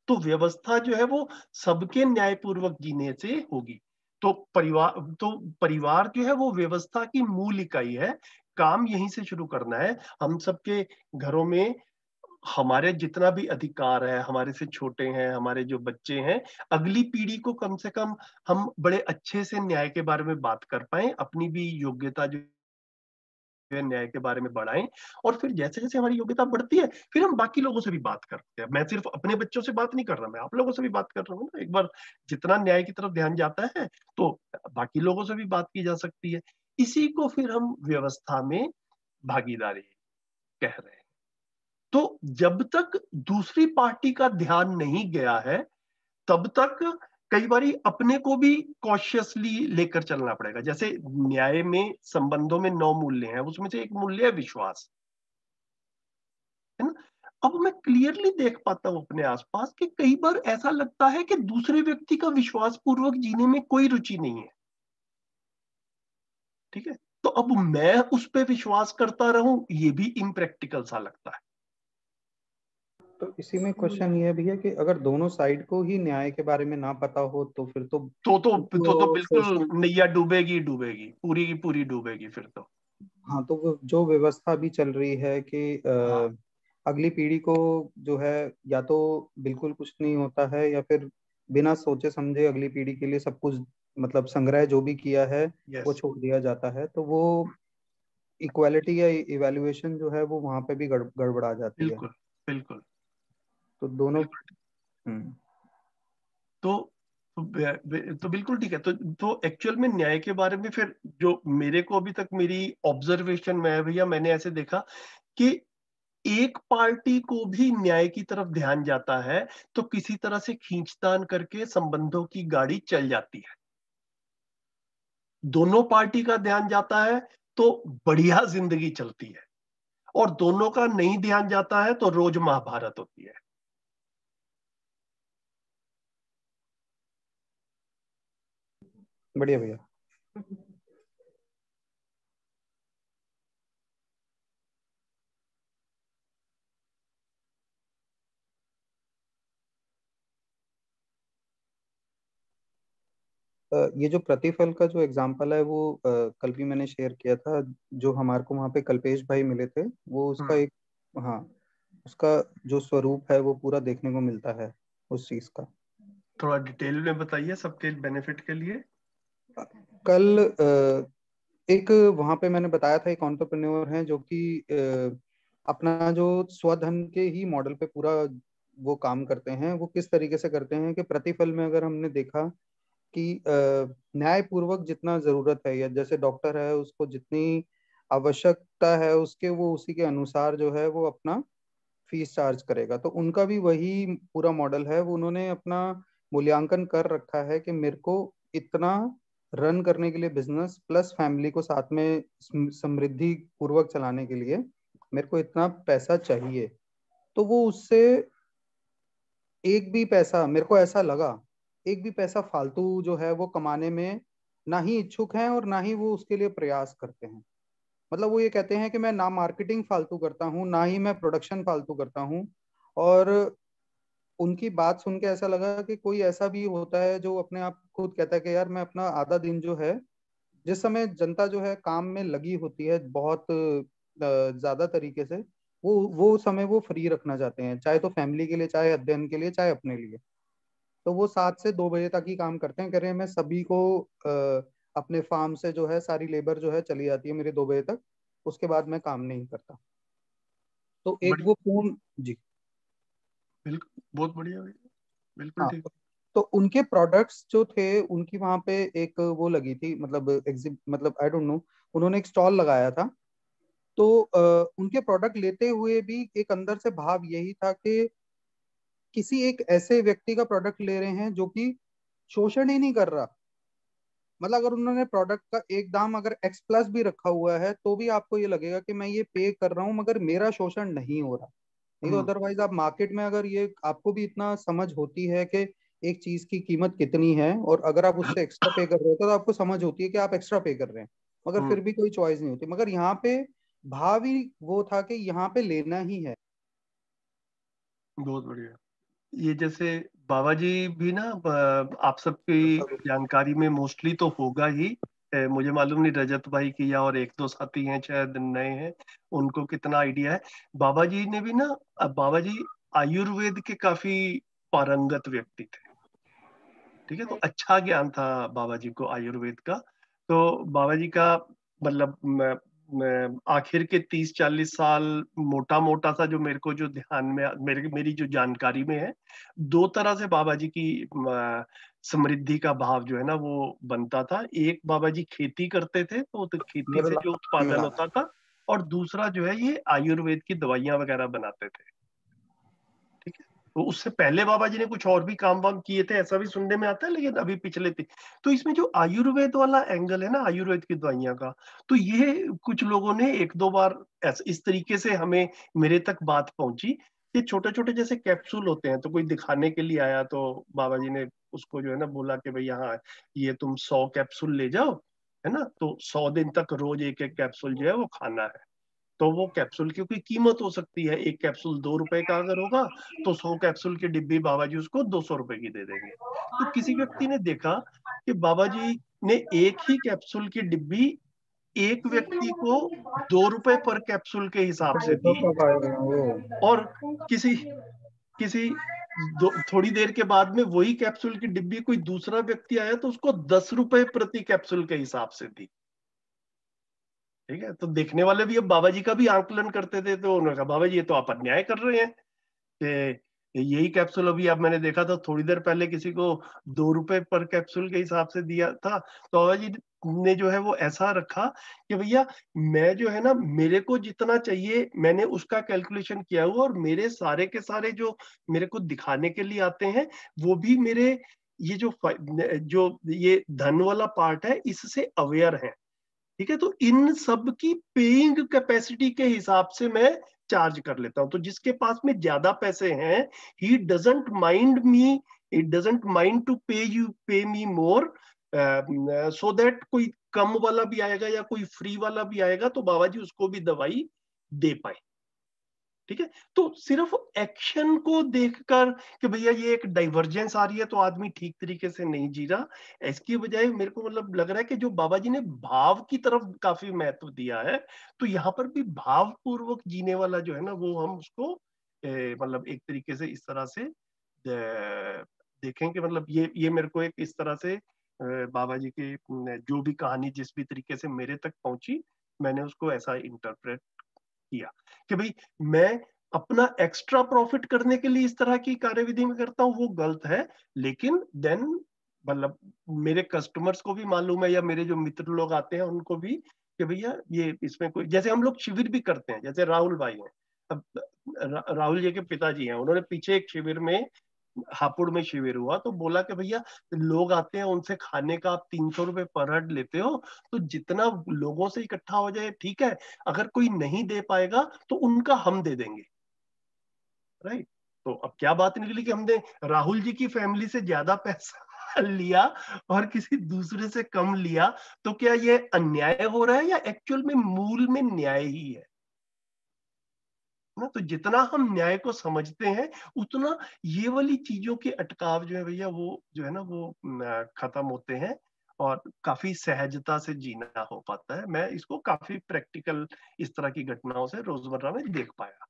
तो व्यवस्था जो है वो सबके न्यायपूर्वक जीने से होगी। तो परिवार जो है वो व्यवस्था की मूल इकाई है। काम यहीं से शुरू करना है। हम सबके घरों में हमारे जितना भी अधिकार है, हमारे से छोटे हैं, हमारे जो बच्चे हैं, अगली पीढ़ी को कम से कम हम बड़े अच्छे से न्याय के बारे में बात कर पाए, अपनी भी योग्यता जो न्याय के बारे में बढ़ाएं। और फिर जैसे जैसे हमारी योग्यता बढ़ती है, फिर हम बाकी लोगों से भी बात करते हैं। मैं सिर्फ अपने बच्चों से बात नहीं कर रहा, मैं आप लोगों से भी बात कर रहा हूँ ना। एक बार जितना न्याय की तरफ ध्यान जाता है, तो बाकी लोगों से भी बात की जा सकती है। इसी को फिर हम व्यवस्था में भागीदारी कह रहे हैं। तो जब तक दूसरी पार्टी का ध्यान नहीं गया है तब तक कई बारी अपने को भी कॉशियसली लेकर चलना पड़ेगा। जैसे न्याय में संबंधों में 9 मूल्य हैं, उसमें से एक मूल्य है विश्वास, है ना। अब मैं क्लियरली देख पाता हूं अपने आसपास कि कई बार ऐसा लगता है कि दूसरे व्यक्ति का विश्वास पूर्वक जीने में कोई रुचि नहीं है, ठीक है। तो अब मैं उस पर विश्वास करता रहूं, ये भी इम्प्रैक्टिकल सा लगता है। तो इसी में क्वेश्चन ये है भैया कि अगर दोनों साइड को ही न्याय के बारे में ना पता हो तो फिर तो बिल्कुल नैया डूबेगी पूरी की पूरी डूबेगी फिर तो। हाँ, तो वो जो व्यवस्था अभी चल रही है कि अगली पीढ़ी को जो है या तो बिल्कुल कुछ नहीं होता है या फिर बिना सोचे समझे अगली पीढ़ी के लिए सब कुछ मतलब संग्रह जो भी किया है वो छोड़ दिया जाता है, तो वो इक्वालिटी या इवैल्यूएशन जो है वो वहां पे भी गड़बड़ा जाती है। बिल्कुल तो दोनों तो बिल्कुल ठीक है। तो एक्चुअल में न्याय के बारे में फिर जो मेरे को अभी तक मेरी ऑब्जर्वेशन में है भैया, मैंने ऐसे देखा कि एक पार्टी को भी न्याय की तरफ ध्यान जाता है तो किसी तरह से खींचतान करके संबंधों की गाड़ी चल जाती है। दोनों पार्टी का ध्यान जाता है तो बढ़िया जिंदगी चलती है, और दोनों का नहीं ध्यान जाता है तो रोज महाभारत होती है। बढ़िया भैया। ये जो प्रतिफल का जो एग्जांपल है वो कल भी मैंने शेयर किया था, जो हमारे को वहाँ पे कल्पेश भाई मिले थे, वो उसका एक हाँ उसका जो स्वरूप है वो पूरा देखने को मिलता है उस चीज का। थोड़ा डिटेल में बताइए सबके बेनिफिट के लिए। कल एक वहाँ पे मैंने बताया था एक एंटरप्रेन्योर हैं जो कि अपना जो स्वधन के ही मॉडल पे पूरा वो काम करते हैं। वो किस तरीके से करते हैं कि प्रतिफल में अगर हमने देखा कि न्यायपूर्वक जितना जरूरत है या जैसे डॉक्टर है उसको जितनी आवश्यकता है उसके वो उसी के अनुसार जो है वो अपना फीस चार्ज करेगा। तो उनका भी वही पूरा मॉडल है। वो उन्होंने अपना मूल्यांकन कर रखा है कि मेरे को इतना रन करने के लिए बिजनेस प्लस फैमिली को साथ में समृद्धि पूर्वक चलाने के लिए मेरे को इतना पैसा चाहिए। तो वो उससे एक भी पैसा मेरे को ऐसा लगा एक भी पैसा फालतू जो है वो कमाने में ना ही इच्छुक हैं और ना ही वो उसके लिए प्रयास करते हैं। मतलब वो ये कहते हैं कि मैं ना मार्केटिंग फालतू करता हूँ ना ही मैं प्रोडक्शन फालतू करता हूँ। और उनकी बात सुन के ऐसा लगा कि कोई ऐसा भी होता है जो अपने आप खुद कहता है कि यार मैं अपना आधा दिन जो है जिस समय जनता जो है काम में लगी होती है बहुत ज्यादा तरीके से वो समय वो फ्री रखना चाहते हैं, चाहे तो फैमिली के लिए चाहे अध्ययन के लिए चाहे अपने लिए। तो वो 7 से 2 बजे तक ही काम करते हैं। कह रहे हैं मैं सभी को अपने फार्म से जो है सारी लेबर जो है चली जाती है मेरे 2 बजे तक, उसके बाद मैं काम नहीं करता। तो एक वो पूर्ण जी बिल्कुल बहुत बढ़िया बिल्कुल हाँ। ठीक। तो उनके प्रोडक्ट्स जो थे उनकी वहां पे एक वो लगी थी मतलब मतलब आई डोंट नो, उन्होंने एक स्टॉल लगाया था। तो उनके प्रोडक्ट लेते हुए भी एक अंदर से भाव यही था कि किसी एक ऐसे व्यक्ति का प्रोडक्ट ले रहे हैं जो कि शोषण ही नहीं कर रहा। मतलब अगर उन्होंने प्रोडक्ट का एक दाम अगर एक्स प्लस भी रखा हुआ है तो भी आपको ये लगेगा कि मैं ये पे कर रहा हूँ मगर मेरा शोषण नहीं हो रहा। नहीं तो अदरवाइज आप मार्केट में अगर ये आपको भी इतना समझ होती है कि एक चीज की कीमत कितनी है और अगर आप उससे एक्स्ट्रा पे कर रहे हो तो आपको समझ होती है कि आप एक्स्ट्रा पे कर रहे हैं, मगर फिर भी कोई चॉइस नहीं होती। मगर यहाँ पे भाव ही वो था कि यहाँ पे लेना ही है। बहुत बढ़िया। ये जैसे बाबा जी भी ना, आप सबकी जानकारी में मोस्टली तो होगा ही, मुझे मालूम नहीं रजत भाई की या और एक दो साथी हैं शायद नए हैं उनको कितना आइडिया है। बाबा जी ने भी ना, बाबा जी आयुर्वेद के काफी पारंगत व्यक्ति थे, ठीक है। तो अच्छा ज्ञान था बाबा जी को आयुर्वेद का। तो बाबा जी का मतलब आखिर के 30-40 साल मोटा मोटा सा जो मेरे को जो ध्यान में मेरी जो जानकारी में है, 2 तरह से बाबा जी की समृद्धि का भाव जो है ना वो बनता था। एक बाबा जी खेती करते थे, तो खेती से जो उत्पादन होता था, और दूसरा जो है ये आयुर्वेद की दवाइयां वगैरह बनाते थे। ठीक है, तो उससे पहले बाबा जी ने कुछ और भी काम वाम किए थे, ऐसा भी सुनने में आता है, लेकिन अभी पिछले थे। तो इसमें जो आयुर्वेद वाला एंगल है ना, आयुर्वेद की दवाइयां का, तो ये कुछ लोगों ने एक दो बार इस तरीके से हमें, मेरे तक बात पहुंची। ये छोटे छोटे जैसे कैप्सूल होते हैं, तो कोई दिखाने के लिए आया तो बाबा जी ने उसको जो है ना बोला कि भाई हाँ ये तुम 100 कैप्सूल ले जाओ, है ना, तो 100 दिन तक रोज एक एक कैप्सूल जो है वो खाना है। तो वो कैप्सूल की कोई कीमत हो सकती है, एक कैप्सूल 2 रुपए का अगर होगा तो 100 कैप्सूल की डिब्बी बाबा जी उसको 200 रुपए की दे देंगे। तो किसी व्यक्ति ने देखा कि बाबा जी ने एक ही कैप्सूल की डिब्बी एक व्यक्ति को 2 रुपए पर कैप्सूल के हिसाब से दी, और किसी किसी थोड़ी देर के बाद में वही कैप्सूल की डिब्बी कोई दूसरा व्यक्ति आया तो उसको 10 रुपए प्रति कैप्सूल के हिसाब से दी। ठीक है, तो देखने वाले भी अब बाबा जी का भी आंकलन करते थे, तो उन्होंने कहा बाबा जी ये तो आप अन्याय कर रहे हैं कि यही कैप्सूल अभी आप, मैंने देखा था थोड़ी देर पहले किसी को 2 रुपए पर कैप्सूल के हिसाब से दिया था। तो बाबा जी ने जो है वो ऐसा रखा कि भैया मैं जो है ना, मेरे को जितना चाहिए मैंने उसका कैलकुलेशन किया हुआ, और मेरे सारे के सारे जो मेरे को दिखाने के लिए आते हैं वो भी मेरे ये जो ये धन वाला पार्ट है इससे अवेयर है। ठीक है, तो इन सब की पेइंग कैपेसिटी के हिसाब से मैं चार्ज कर लेता हूं। तो जिसके पास में ज्यादा पैसे हैं, he doesn't mind me, it doesn't mind to pay me more, so that कोई कम वाला भी आएगा या कोई फ्री वाला भी आएगा तो बाबा जी उसको भी दवाई दे पाए। ठीक है, तो सिर्फ एक्शन को देखकर कि भैया ये एक डाइवर्जेंस आ रही है तो आदमी ठीक तरीके से नहीं जी रहा, इसकी बजाय मेरे को मतलब लग रहा है कि जो बाबा जी ने भाव की तरफ काफी महत्व दिया है, तो यहाँ पर भी भाव पूर्वक जीने वाला जो है ना वो हम उसको मतलब एक तरीके से इस तरह से देखें कि मतलब ये मेरे को एक इस तरह से बाबा जी की जो भी कहानी जिस भी तरीके से मेरे तक पहुंची, मैंने उसको ऐसा इंटरप्रेट किया कि भाई मैं अपना एक्स्ट्रा प्रॉफिट करने के लिए इस तरह की कार्यविधि में करता हूं, वो गलत है। लेकिन देन मतलब मेरे कस्टमर्स को भी मालूम है, या मेरे जो मित्र लोग आते हैं उनको भी, कि भैया ये इसमें कोई, जैसे हम लोग शिविर भी करते हैं, जैसे राहुल भाई हैं, अब राहुल जी के पिताजी हैं, उन्होंने पीछे एक शिविर में, हापुड़ में शिविर हुआ, तो बोला कि भैया लोग आते हैं उनसे खाने का आप 300 रुपए पर हेड लेते हो, तो जितना लोगों से इकट्ठा हो जाए ठीक है, अगर कोई नहीं दे पाएगा तो उनका हम दे देंगे। राइट, तो अब क्या बात निकली कि हमने राहुल जी की फैमिली से ज्यादा पैसा लिया और किसी दूसरे से कम लिया, तो क्या ये अन्याय हो रहा है या एक्चुअल में मूल में न्याय ही है ना? तो जितना हम न्याय को समझते हैं उतना ये वाली चीजों के अटकाव जो है भैया वो जो है ना वो खत्म होते हैं, और काफी सहजता से जीना हो पाता है। मैं इसको काफी प्रैक्टिकल इस तरह की घटनाओं से रोजमर्रा में देख पाया।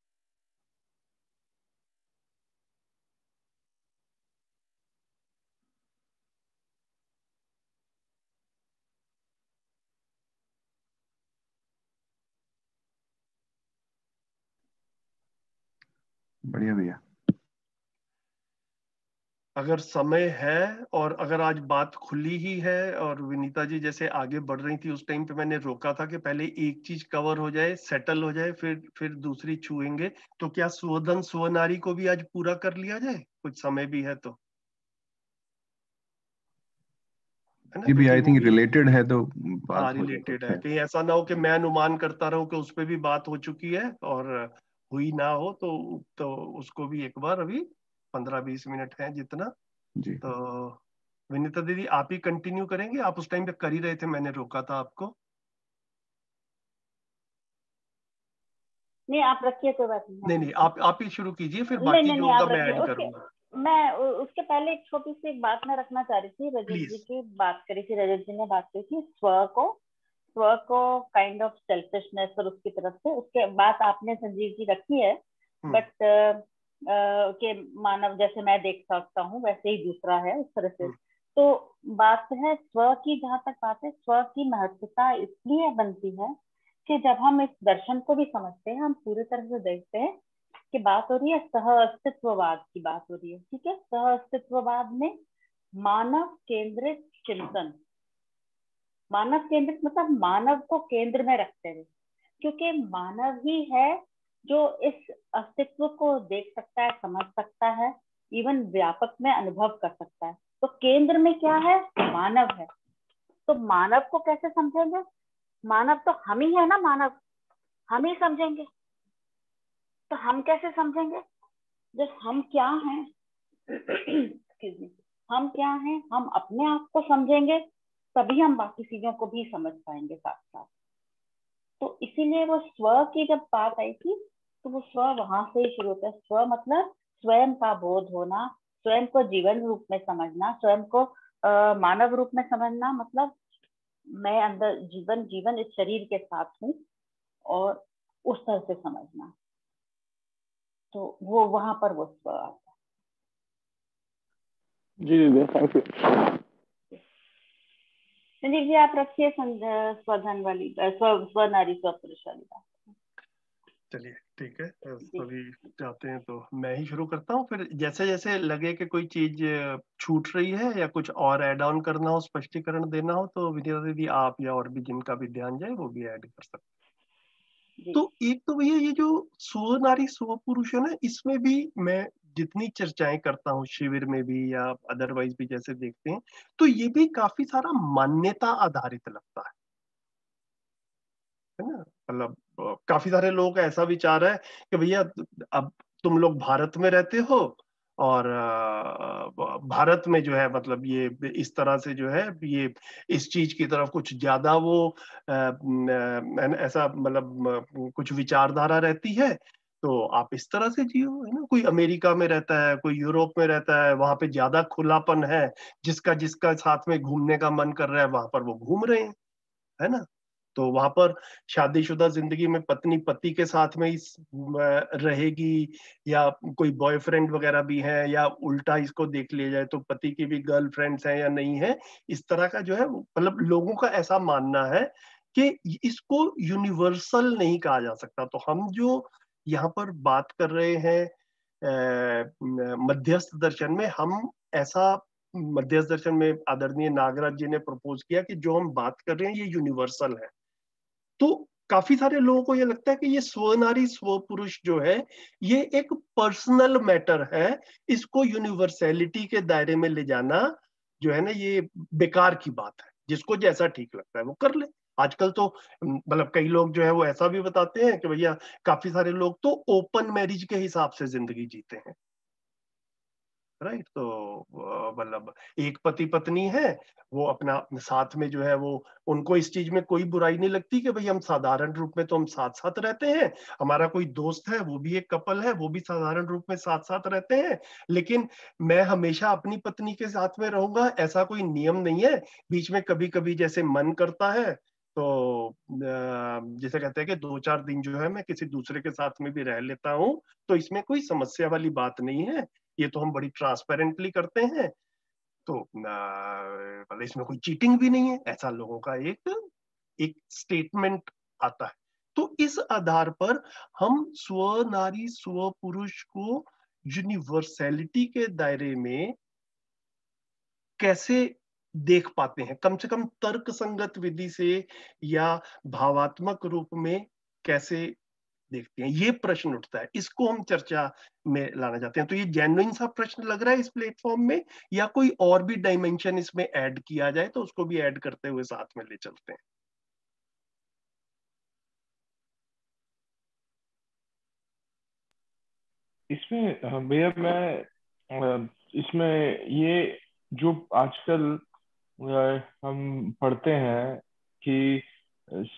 बढ़िया भैया। अगर समय है और अगर आज बात खुली ही है, और विनीता जी जैसे आगे बढ़ रही थी उस टाइम पे मैंने रोका था कि पहले एक चीज कवर हो जाए, सेटल हो जाए, फिर दूसरी छुएंगे, तो क्या स्वधन स्वनारी को भी आज पूरा कर लिया जाए, कुछ समय भी है तो, है ना? जी भी क्योंकि आई वो थिंक भी रिलेटेड है तो हाँ बात हो जाए तो रिलेटेड अच्छा है, है। कहीं ऐसा ना हो कि मैं अनुमान करता रहूं कि उस पर भी बात हो चुकी है और हुई ना हो, तो उसको भी एक बार अभी 15-20 मिनट है जितना, जी तो विनीता दीदी आप ही कंटिन्यू करेंगे, आप उस टाइम पे कर ही रहे थे, मैंने रोका था आपको। नहीं आप रखिए, कोई बात नहीं, नहीं आप नहीं, रखिए। आप ही शुरू कीजिए, फिर नहीं बाकी नहीं जो नहीं, होगा आप मैं रखिए। ऐड उसके करूंगा। मैं उसके पहले एक छोटी सी एक बात मैं रखना चाह रही थी। रजत जी प्लीज। की बात करी थी, रजत जी ने बात करी थी स्व को काइंड ऑफ सेल्फिशनेस और उसकी तरफ से, उसके बात आपने संजीव जी रखी है, बट के मानव जैसे मैं देख सकता हूँ वैसे ही दूसरा है उस तरह से। तो बात है स्व की, जहां तक बात है स्व की महत्वता इसलिए बनती है कि जब हम इस दर्शन को भी समझते हैं, हम पूरी तरह से देखते हैं कि बात हो रही है सह अस्तित्ववाद की, बात हो रही है, ठीक है। सह अस्तित्ववाद में मानव केंद्रित चिंतन। मानव केंद्रित मतलब मानव को केंद्र में रखते हुए, क्योंकि मानव ही है जो इस अस्तित्व को देख सकता है, समझ सकता है, इवन व्यापक में अनुभव कर सकता है। तो केंद्र में क्या है? मानव है। तो मानव को कैसे समझेंगे? मानव तो हम ही है ना, मानव हम ही समझेंगे। तो हम कैसे समझेंगे? जब हम क्या हैं एक्सक्यूज मी, हम क्या हैं, हम अपने आप को समझेंगे, तभी हम बाकी चीजों को भी समझ पाएंगे साथ साथ। तो इसीलिए वो स्व की जब बात आई थी, तो वो स्व वहां से ही शुरू होता है। स्व मतलब स्वयं का बोध होना, स्वयं को जीवन रूप में समझना, स्वयं को मानव रूप में समझना, मतलब मैं अंदर जीवन इस शरीर के साथ हूँ, और उस तरह से समझना। तो वो वहां पर वो स्व आता है। जी थैंक यू। संजीव जी आप रखिए स्वधन वाली, स्व नारी स्व पुरुष वाली बात। चलिए ठीक है, सभी चाहते हैं तो मैं ही शुरू करता हूँ। फिर जैसे जैसे लगे कि कोई चीज छूट रही है या कुछ और ऐड ऑन करना हो, स्पष्टीकरण देना हो, तो विनीता दीदी आप या और भी जिनका भी ध्यान जाए वो भी ऐड कर सकते हैं। तो एक तो भैया ये जो स्व नारी स्व पुरुष है ना, इसमें भी मैं जितनी चर्चाएं करता हूँ शिविर में भी या अदरवाइज भी जैसे देखते हैं, तो ये भी काफी सारा मान्यता आधारित लगता है ना। मतलब काफी सारे लोगों का ऐसा विचार है कि भैया अब तुम लोग भारत में रहते हो, और भारत में जो है मतलब ये इस तरह से जो है ये इस चीज की तरफ कुछ ज्यादा वो ऐसा मतलब कुछ विचारधारा रहती है, तो आप इस तरह से जियो, है ना। कोई अमेरिका में रहता है, कोई यूरोप में रहता है, वहां पे ज्यादा खुलापन है, जिसका जिसका साथ में घूमने का मन कर रहा है वहां पर वो घूम रहे हैं, है ना। तो वहां पर शादीशुदा जिंदगी में पत्नी पति के साथ में इस रहेगी, या कोई बॉयफ्रेंड वगैरह भी है, या उल्टा इसको देख लिया जाए तो पति की भी गर्लफ्रेंड्स हैं या नहीं है, इस तरह का जो है मतलब लोगों का ऐसा मानना है कि इसको यूनिवर्सल नहीं कहा जा सकता। तो हम जो यहाँ पर बात कर रहे हैं मध्यस्थ दर्शन में, हम ऐसा मध्यस्थ दर्शन में आदरणीय नागराज जी ने प्रपोज किया कि जो हम बात कर रहे हैं ये यूनिवर्सल है। तो काफी सारे लोगों को ये लगता है कि ये स्व नारी स्व पुरुष जो है ये एक पर्सनल मैटर है, इसको यूनिवर्सैलिटी के दायरे में ले जाना जो है ना ये बेकार की बात है। जिसको जैसा ठीक लगता है वो कर ले। आजकल तो मतलब कई लोग जो है वो ऐसा भी बताते हैं कि भैया काफी सारे लोग तो ओपन मैरिज के हिसाब से जिंदगी जीते हैं, राइट। तो मतलब एक पति पत्नी है, वो अपना साथ में जो है वो उनको इस चीज में कोई बुराई नहीं लगती कि भाई हम साधारण रूप में तो हम साथ साथ रहते हैं, हमारा कोई दोस्त है वो भी एक कपल है, वो भी साधारण रूप में साथ साथ रहते हैं, लेकिन मैं हमेशा अपनी पत्नी के साथ में रहूंगा ऐसा कोई नियम नहीं है। बीच में कभी कभी जैसे मन करता है तो जैसे कहते हैं कि 2-4 दिन जो है मैं किसी दूसरे के साथ में भी रह लेता हूँ, तो इसमें कोई समस्या वाली बात नहीं है। ये तो हम बड़ी ट्रांसपेरेंटली करते हैं, तो मतलब इसमें कोई चीटिंग भी नहीं है, ऐसा लोगों का एक स्टेटमेंट आता है। तो इस आधार पर हम स्व नारी स्व पुरुष को यूनिवर्सैलिटी के दायरे में कैसे देख पाते हैं, कम से कम तर्क संगत विधि से या भावात्मक रूप में कैसे देखते हैं, ये प्रश्न उठता है। इसको हम चर्चा में लाना चाहते हैं। तो ये जेन्युइन सा प्रश्न लग रहा है इस प्लेटफॉर्म में, या कोई और भी डायमेंशन इसमें ऐड किया जाए तो उसको भी ऐड करते हुए साथ में ले चलते हैं। इसमें भैया मैं इसमें ये जो आजकल हम पढ़ते हैं कि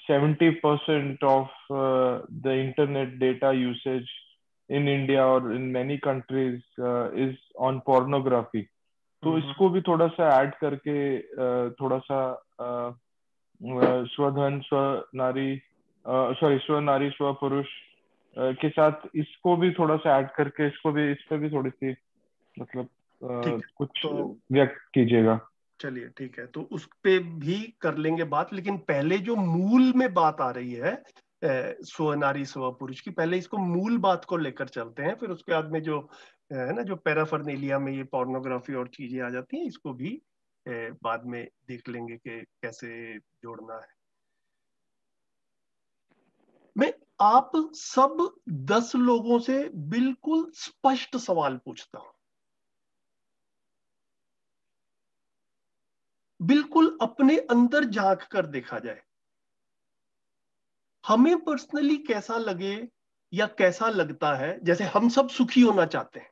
70% of the internet data usage in India और in many countries is on pornography. तो इसको भी थोड़ा सा ऐड करके थोड़ा सा स्वधन स्व नारी स्व नारी स्व पुरुष के साथ इसको भी थोड़ा सा ऐड करके इसको भी इस पे भी थोड़ी सी मतलब कुछ तो व्यक्त कीजिएगा। चलिए ठीक है, तो उस पे भी कर लेंगे बात, लेकिन पहले जो मूल में बात आ रही है स्व नारी स्व पुरुष की, पहले इसको मूल बात को लेकर चलते हैं, फिर उसके बाद में जो है ना, जो पैराफर्नेलिया में ये पोर्नोग्राफी और चीजें आ जाती हैं, इसको भी बाद में देख लेंगे कि कैसे जोड़ना है। मैं आप सब 10 लोगों से बिल्कुल स्पष्ट सवाल पूछता हूं, बिल्कुल अपने अंदर झांक कर देखा जाए, हमें पर्सनली कैसा लगे या कैसा लगता है। जैसे हम सब सुखी होना चाहते हैं,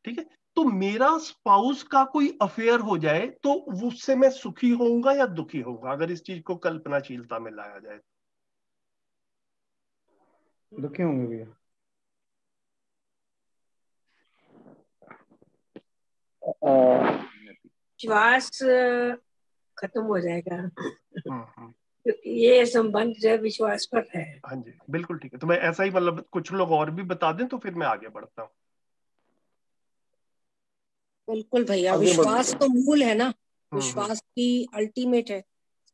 ठीक है, तो मेरा स्पाउस का कोई अफेयर हो जाए तो उससे मैं सुखी होऊंगा या दुखी होऊंगा, अगर इस चीज को कल्पनाशीलता में लाया जाए। दुखी होंगे भैया। विश्वास खत्म हो जाएगा, हम्म। क्योंकि ये संबंध जो है विश्वास पर है। हाँ जी, बिल्कुल ठीक है। तो मैं ऐसा ही, मतलब कुछ लोग और भी बता दें तो फिर मैं आगे बढ़ता हूँ। बिल्कुल भैया, आगे विश्वास बढ़ते तो मूल है ना, हम्म। विश्वास की अल्टीमेट है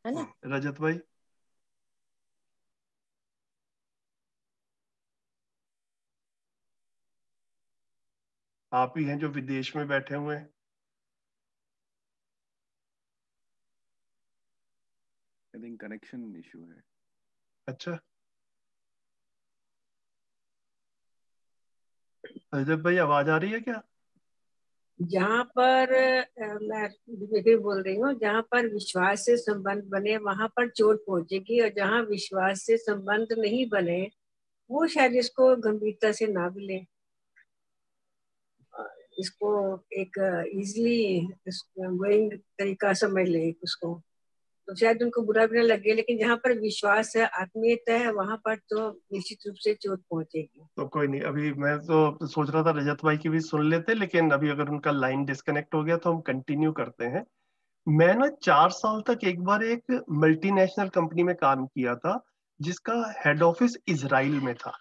ना। रजत भाई। आप ही हैं जो विदेश में बैठे हुए हैं। आई थिंक कनेक्शन इशू है। अच्छा, रजत भाई आवाज आ रही है क्या? जहाँ पर मैं भी बोल रही हूँ, जहाँ पर विश्वास से संबंध बने वहां पर चोट पहुंचेगी, और जहाँ विश्वास से संबंध नहीं बने वो शायद इसको गंभीरता से ना भी ले, इसको एक इजीली गोइंग तरीका समझ ले उसको, तो शायद उनको बुरा भी ना लगे। लेकिन जहाँ पर विश्वास है, आत्मीयता है, वहां पर तो निश्चित रूप से चोट पहुंचेगी। तो कोई नहीं, अभी मैं तो सोच रहा था रजत भाई की भी सुन लेते, लेकिन अभी अगर उनका लाइन डिस्कनेक्ट हो गया तो हम कंटिन्यू करते हैं। मैं ना 4 साल तक एक बार एक मल्टीनेशनल कंपनी में काम किया था, जिसका हेड ऑफिस इजराइल में था।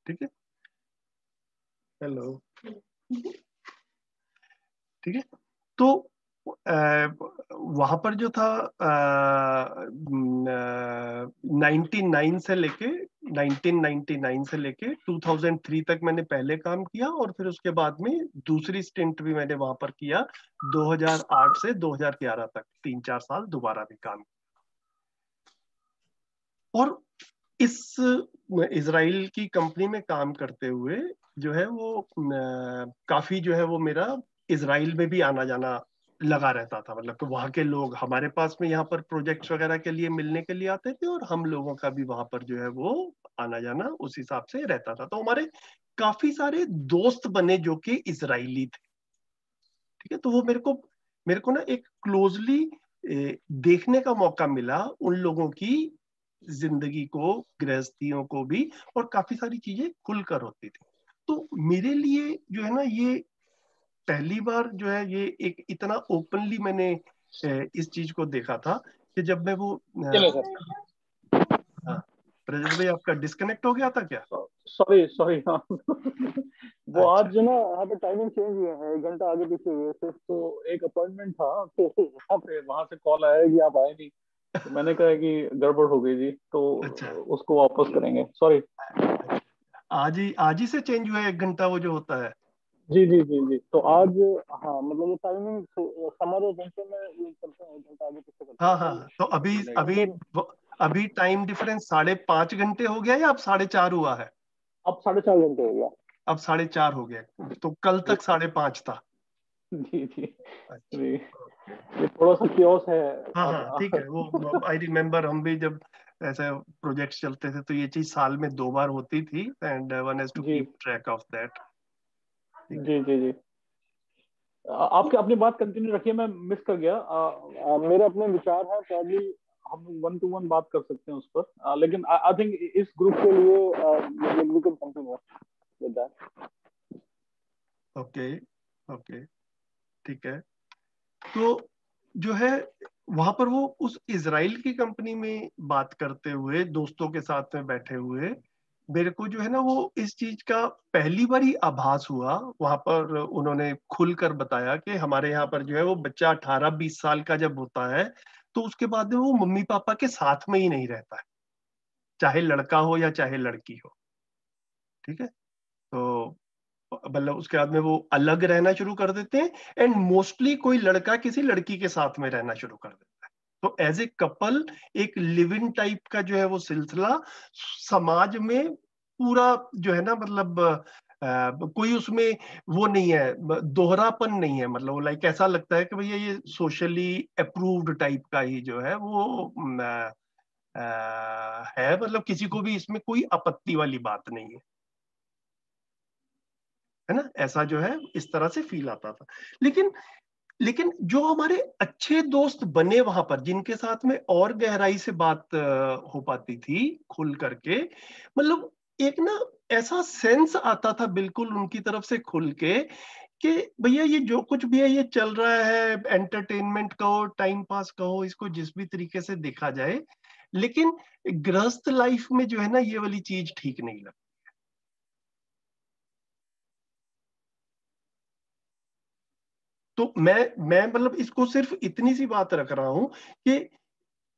ठीक है, हेलो, ठीक है। तो वहां पर जो था 1999 से लेके 2003 तक मैंने पहले काम किया, और फिर उसके बाद में दूसरी स्टिंट भी मैंने वहां पर किया 2008 से 2011 तक, 3-4 साल दोबारा भी काम किया। और इस इजराइल की कंपनी में काम करते हुए जो है वो काफी जो है वो मेरा इजराइल में भी आना जाना लगा रहता था। मतलब कि वहाँ के लोग हमारे पास में यहाँ पर प्रोजेक्ट्स वगैरह के लिए मिलने के लिए आते थे, और हम लोगों का भी वहां पर जो है वो आना जाना उस हिसाब से रहता था। तो हमारे काफी सारे दोस्त बने जो कि इजरायली थे। ठीक है, तो वो मेरे को ना एक क्लोजली देखने का मौका मिला उन लोगों की जिंदगी को, गृहस्थियों को भी, और काफी सारी चीजें खुलकर होती थी। तो मेरे लिए जो है ना, ये पहली बार जो है ये एक इतना ओपनली मैंने इस चीज को देखा था कि जब मैं वो चलो सर। हाँ, रजत भाई आपका डिस्कनेक्ट हो गया था क्या? सॉरी सॉरी, हाँ वो अच्छा, आज जो ना यहाँ पे टाइमिंग चेंज हुए हैं, 1 घंटा आगे पीछे हुए थे, तो एक अपॉइंटमेंट था, तो वहां से कॉल आया कि आप आए नहीं, तो मैंने कहा कि गड़बड़ हो गई जी, तो अच्छा, उसको वापस करेंगे, सॉरी। आज ही से चेंज हुआ है 1 घंटा वो जो होता है। जी जी जी जी, तो आज, हाँ मतलब ये टाइमिंग समर और विंटर में ये करते हैं, 1 घंटा आगे पीछे करते हाँ हैं, हाँ, तो अभी तो अभी फिर अभी टाइम डिफरेंस 5.5 घंटे हो गया या अब 4.5 हुआ है? अब 4.5 घंटे हो गया। अब 4.5 हो गया, तो कल तक 5.5 था। जी जी अच्छा, जी, ओके। ये थोड़ा सा क्योस है। हाँ हाँ, ठीक अब है। वो आई रिमेम्बर, हम भी जब ऐसे प्रोजेक्ट्स चलते थे तो ये चीज साल में 2 बार होती थी, एंड वन हैज टू जी कीप ट्रैक ऑफ दैट। ठीक है। जी जी जी, आपके अपनी बात कंटिन्यू रखिए, मैं मिस कर गया। मेरे अपने विचार हैं, प्रॉब्ली हम 1 to 1 बात कर सकते हैं उस पर, लेकिन आई थिंक इस ग्रुप के लिए we can continue with that. Okay, okay, ठीक है। तो जो है वहां पर वो उस इजराइल की कंपनी में बात करते हुए, दोस्तों के साथ में बैठे हुए, मेरे को जो है ना वो इस चीज का पहली बार ही आभास हुआ। वहां पर उन्होंने खुलकर बताया कि हमारे यहाँ पर जो है वो बच्चा 18-20 साल का जब होता है तो उसके बाद में वो मम्मी पापा के साथ में ही नहीं रहता है, चाहे लड़का हो या चाहे लड़की हो। ठीक है, तो मतलब उसके बाद में वो अलग रहना शुरू कर देते हैं, एंड मोस्टली कोई लड़का किसी लड़की के साथ में रहना शुरू कर देता है। तो एज ए कपल एक लिव इन टाइप का जो है वो सिलसिला समाज में पूरा जो है ना, मतलब कोई उसमें वो नहीं है, दोहरापन नहीं है, मतलब लाइक ऐसा लगता है कि भैया ये सोशली अप्रूव्ड टाइप का ही जो है वो है, मतलब किसी को भी इसमें कोई आपत्ति वाली बात नहीं है ना, ऐसा जो है इस तरह से फील आता था। लेकिन लेकिन जो हमारे अच्छे दोस्त बने वहां पर, जिनके साथ में और गहराई से बात हो पाती थी खुल करके, मतलब एक ना ऐसा सेंस आता था बिल्कुल उनकी तरफ से खुल के कि भैया ये जो कुछ भी है ये चल रहा है, एंटरटेनमेंट कहो, टाइम पास कहो, इसको जिस भी तरीके से देखा जाए, लेकिन गृहस्थ लाइफ में जो है ना ये वाली चीज ठीक नहीं लगती। तो मैं मतलब इसको सिर्फ इतनी सी बात रख रहा हूं कि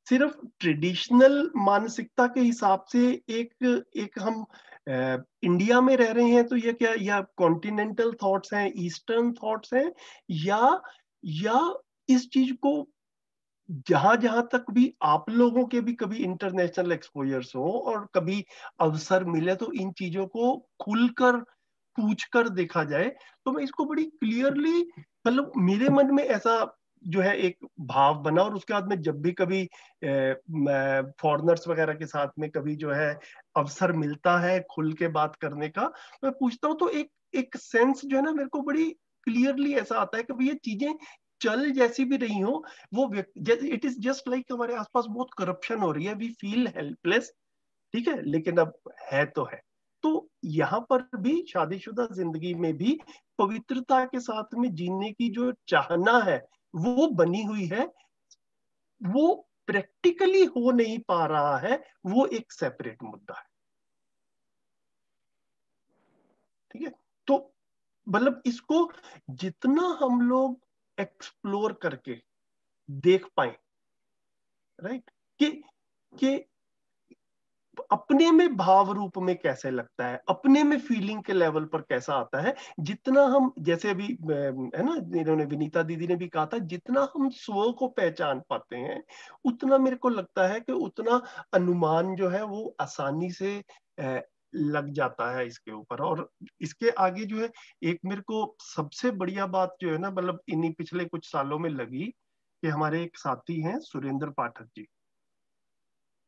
सिर्फ ट्रेडिशनल मानसिकता के हिसाब से एक एक हम इंडिया में रह रहे हैं तो ये क्या, या कॉन्टिनेंटल थॉट्स हैं, ईस्टर्न थॉट्स हैं, या इस चीज को जहां जहां तक भी आप लोगों के भी कभी इंटरनेशनल एक्सपोजर्स हो और कभी अवसर मिले तो इन चीजों को खुलकर पूछ कर देखा जाए, तो मैं इसको बड़ी क्लियरली, मतलब मेरे मन में ऐसा जो है एक भाव बना। और उसके बाद में जब भी कभी फॉरेनर्स वगैरह के साथ में कभी जो है अवसर मिलता है खुल के बात करने का, मैं पूछता हूँ, तो एक एक सेंस जो है ना मेरे को बड़ी क्लियरली ऐसा आता है कि भाई ये चीजें चल जैसी भी रही हो, वो इट इज जस्ट लाइक हमारे आसपास बहुत करप्शन हो रही है, वी फील हेल्पलेस, ठीक है, लेकिन अब है तो है। तो यहाँ पर भी शादीशुदा जिंदगी में भी पवित्रता के साथ में जीने की जो चाहना है वो बनी हुई है, वो प्रैक्टिकली हो नहीं पा रहा है, वो एक सेपरेट मुद्दा है। ठीक है, तो मतलब इसको जितना हम लोग एक्सप्लोर करके देख पाए, राइट, कि अपने में भाव रूप में कैसे लगता है, अपने में फीलिंग के लेवल पर कैसा आता है, जितना हम, जैसे अभी है ना, इन्होंने विनीता दीदी ने भी कहा था, जितना हम स्व को पहचान पाते हैं उतना मेरे को लगता है कि उतना अनुमान जो है वो आसानी से लग जाता है इसके ऊपर। और इसके आगे जो है एक मेरे को सबसे बढ़िया बात जो है ना, मतलब इन्हीं पिछले कुछ सालों में लगी, कि हमारे एक साथी हैं सुरेंद्र पाठक जी,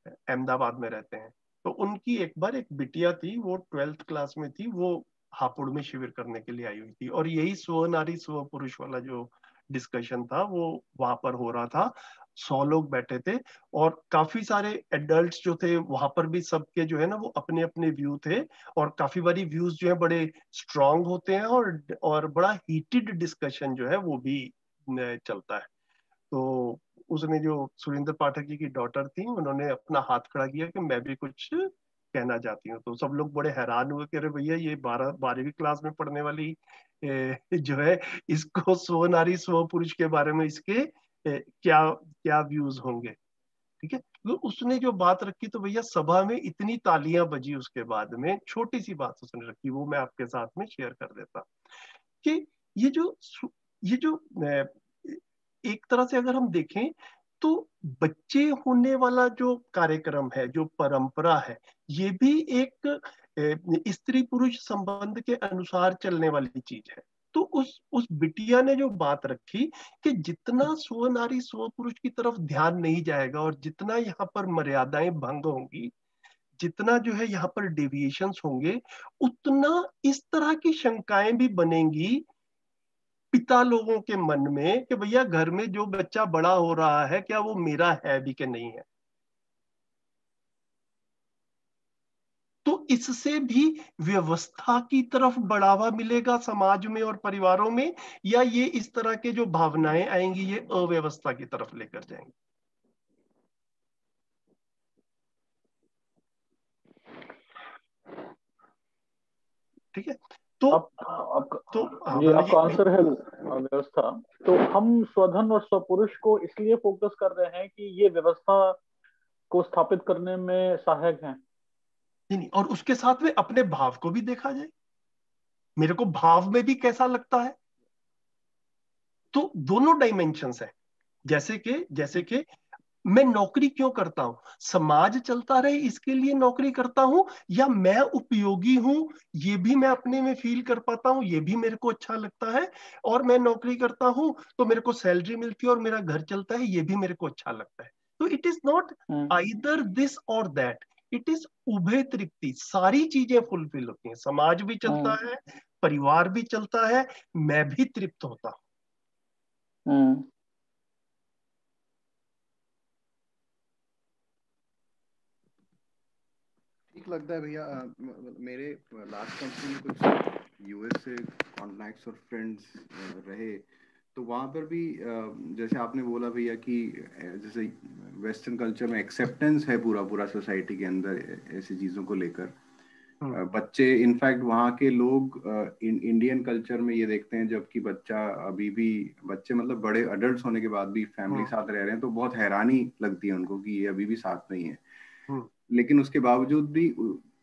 अहमदाबाद में रहते हैं। तो उनकी एक बार एक बिटिया थी, वो 12th क्लास में थी, वो हापुड़ में शिविर करने के लिए आई हुई थी, और यही स्व नारी स्व पुरुष वाला जो डिस्कशन था वो वहां पर हो रहा था। 100 लोग बैठे थे और काफी सारे एडल्ट्स जो थे वहां पर भी, सबके जो है ना वो अपने अपने व्यू थे, और काफी बारी व्यूज जो है बड़े स्ट्रांग होते हैं, और बड़ा हीटेड डिस्कशन जो है वो भी चलता है। तो उसने, जो सुरेंद्र पाठक जी की डॉटर थी, उन्होंने अपना हाथ खड़ा किया कि मैं भी कुछ कहना चाहती हूँ। तो सब लोग बड़े हैरान हुए कि अरे भैया ये 12वीं क्लास में पढ़ने वाली जो है, इसको स्व नारी स्व पुरुष के बारे में इसके क्या क्या व्यूज होंगे। ठीक है, तो उसने जो बात रखी, तो भैया सभा में इतनी तालियां बजी। उसके बाद में छोटी सी बात उसने रखी, वो मैं आपके साथ में शेयर कर देता, कि ये जो एक तरह से अगर हम देखें तो बच्चे होने वाला जो कार्यक्रम है, जो परंपरा है, ये भी एक स्त्री पुरुष संबंध के अनुसार चलने वाली चीज है। तो उस बिटिया ने जो बात रखी कि जितना स्व नारी स्व पुरुष की तरफ ध्यान नहीं जाएगा, और जितना यहाँ पर मर्यादाएं भंग होंगी, जितना जो है यहाँ पर डेविएशंस होंगे, उतना इस तरह की शंकाएं भी बनेंगी पिता लोगों के मन में कि भैया घर में जो बच्चा बड़ा हो रहा है क्या वो मेरा है भी कि नहीं है। तो इससे भी व्यवस्था की तरफ बढ़ावा मिलेगा समाज में और परिवारों में, या ये इस तरह के जो भावनाएं आएंगी ये अव्यवस्था की तरफ लेकर जाएंगी। ठीक है, तो आपका आंसर है व्यवस्था। तो हम स्वधन और स्वपुरुष को इसलिए फोकस कर रहे हैं कि ये व्यवस्था को स्थापित करने में सहायक हैं। नहीं, और उसके साथ में अपने भाव को भी देखा जाए, मेरे को भाव में भी कैसा लगता है। तो दोनों डायमेंशंस है। जैसे कि मैं नौकरी क्यों करता हूं, समाज चलता रहे इसके लिए नौकरी करता हूं, या मैं उपयोगी हूं, ये भी मैं अपने में फील कर पाता हूं, ये भी मेरे को अच्छा लगता है, और मैं नौकरी करता हूं तो मेरे को सैलरी मिलती है और मेरा घर चलता है, ये भी मेरे को अच्छा लगता है। तो it is not either this और दैट, इट इज उभय तृप्ति, सारी चीजें फुलफिल होती हैं, समाज भी चलता है, परिवार भी चलता है, मैं भी तृप्त होता हूं। ठीक लगता है भैया। मेरे लास्ट कंपनी में कुछ यूएस से कॉन्टैक्ट्स और फ्रेंड्स रहे, तो वहाँ पर भी जैसे आपने बोला भैया कि जैसे वेस्टर्न कल्चर में एक्सेप्टेंस है पूरा पूरा सोसाइटी के अंदर ऐसी चीज़ों को लेकर। बच्चे इनफैक्ट वहाँ के लोग इंडियन कल्चर में ये देखते हैं, जबकि बच्चा अभी भी, बच्चे मतलब बड़े अडल्ट होने के बाद भी फैमिली साथ रह रहे हैं, तो बहुत हैरानी लगती है उनको कि ये अभी भी साथ नहीं है। लेकिन उसके बावजूद भी,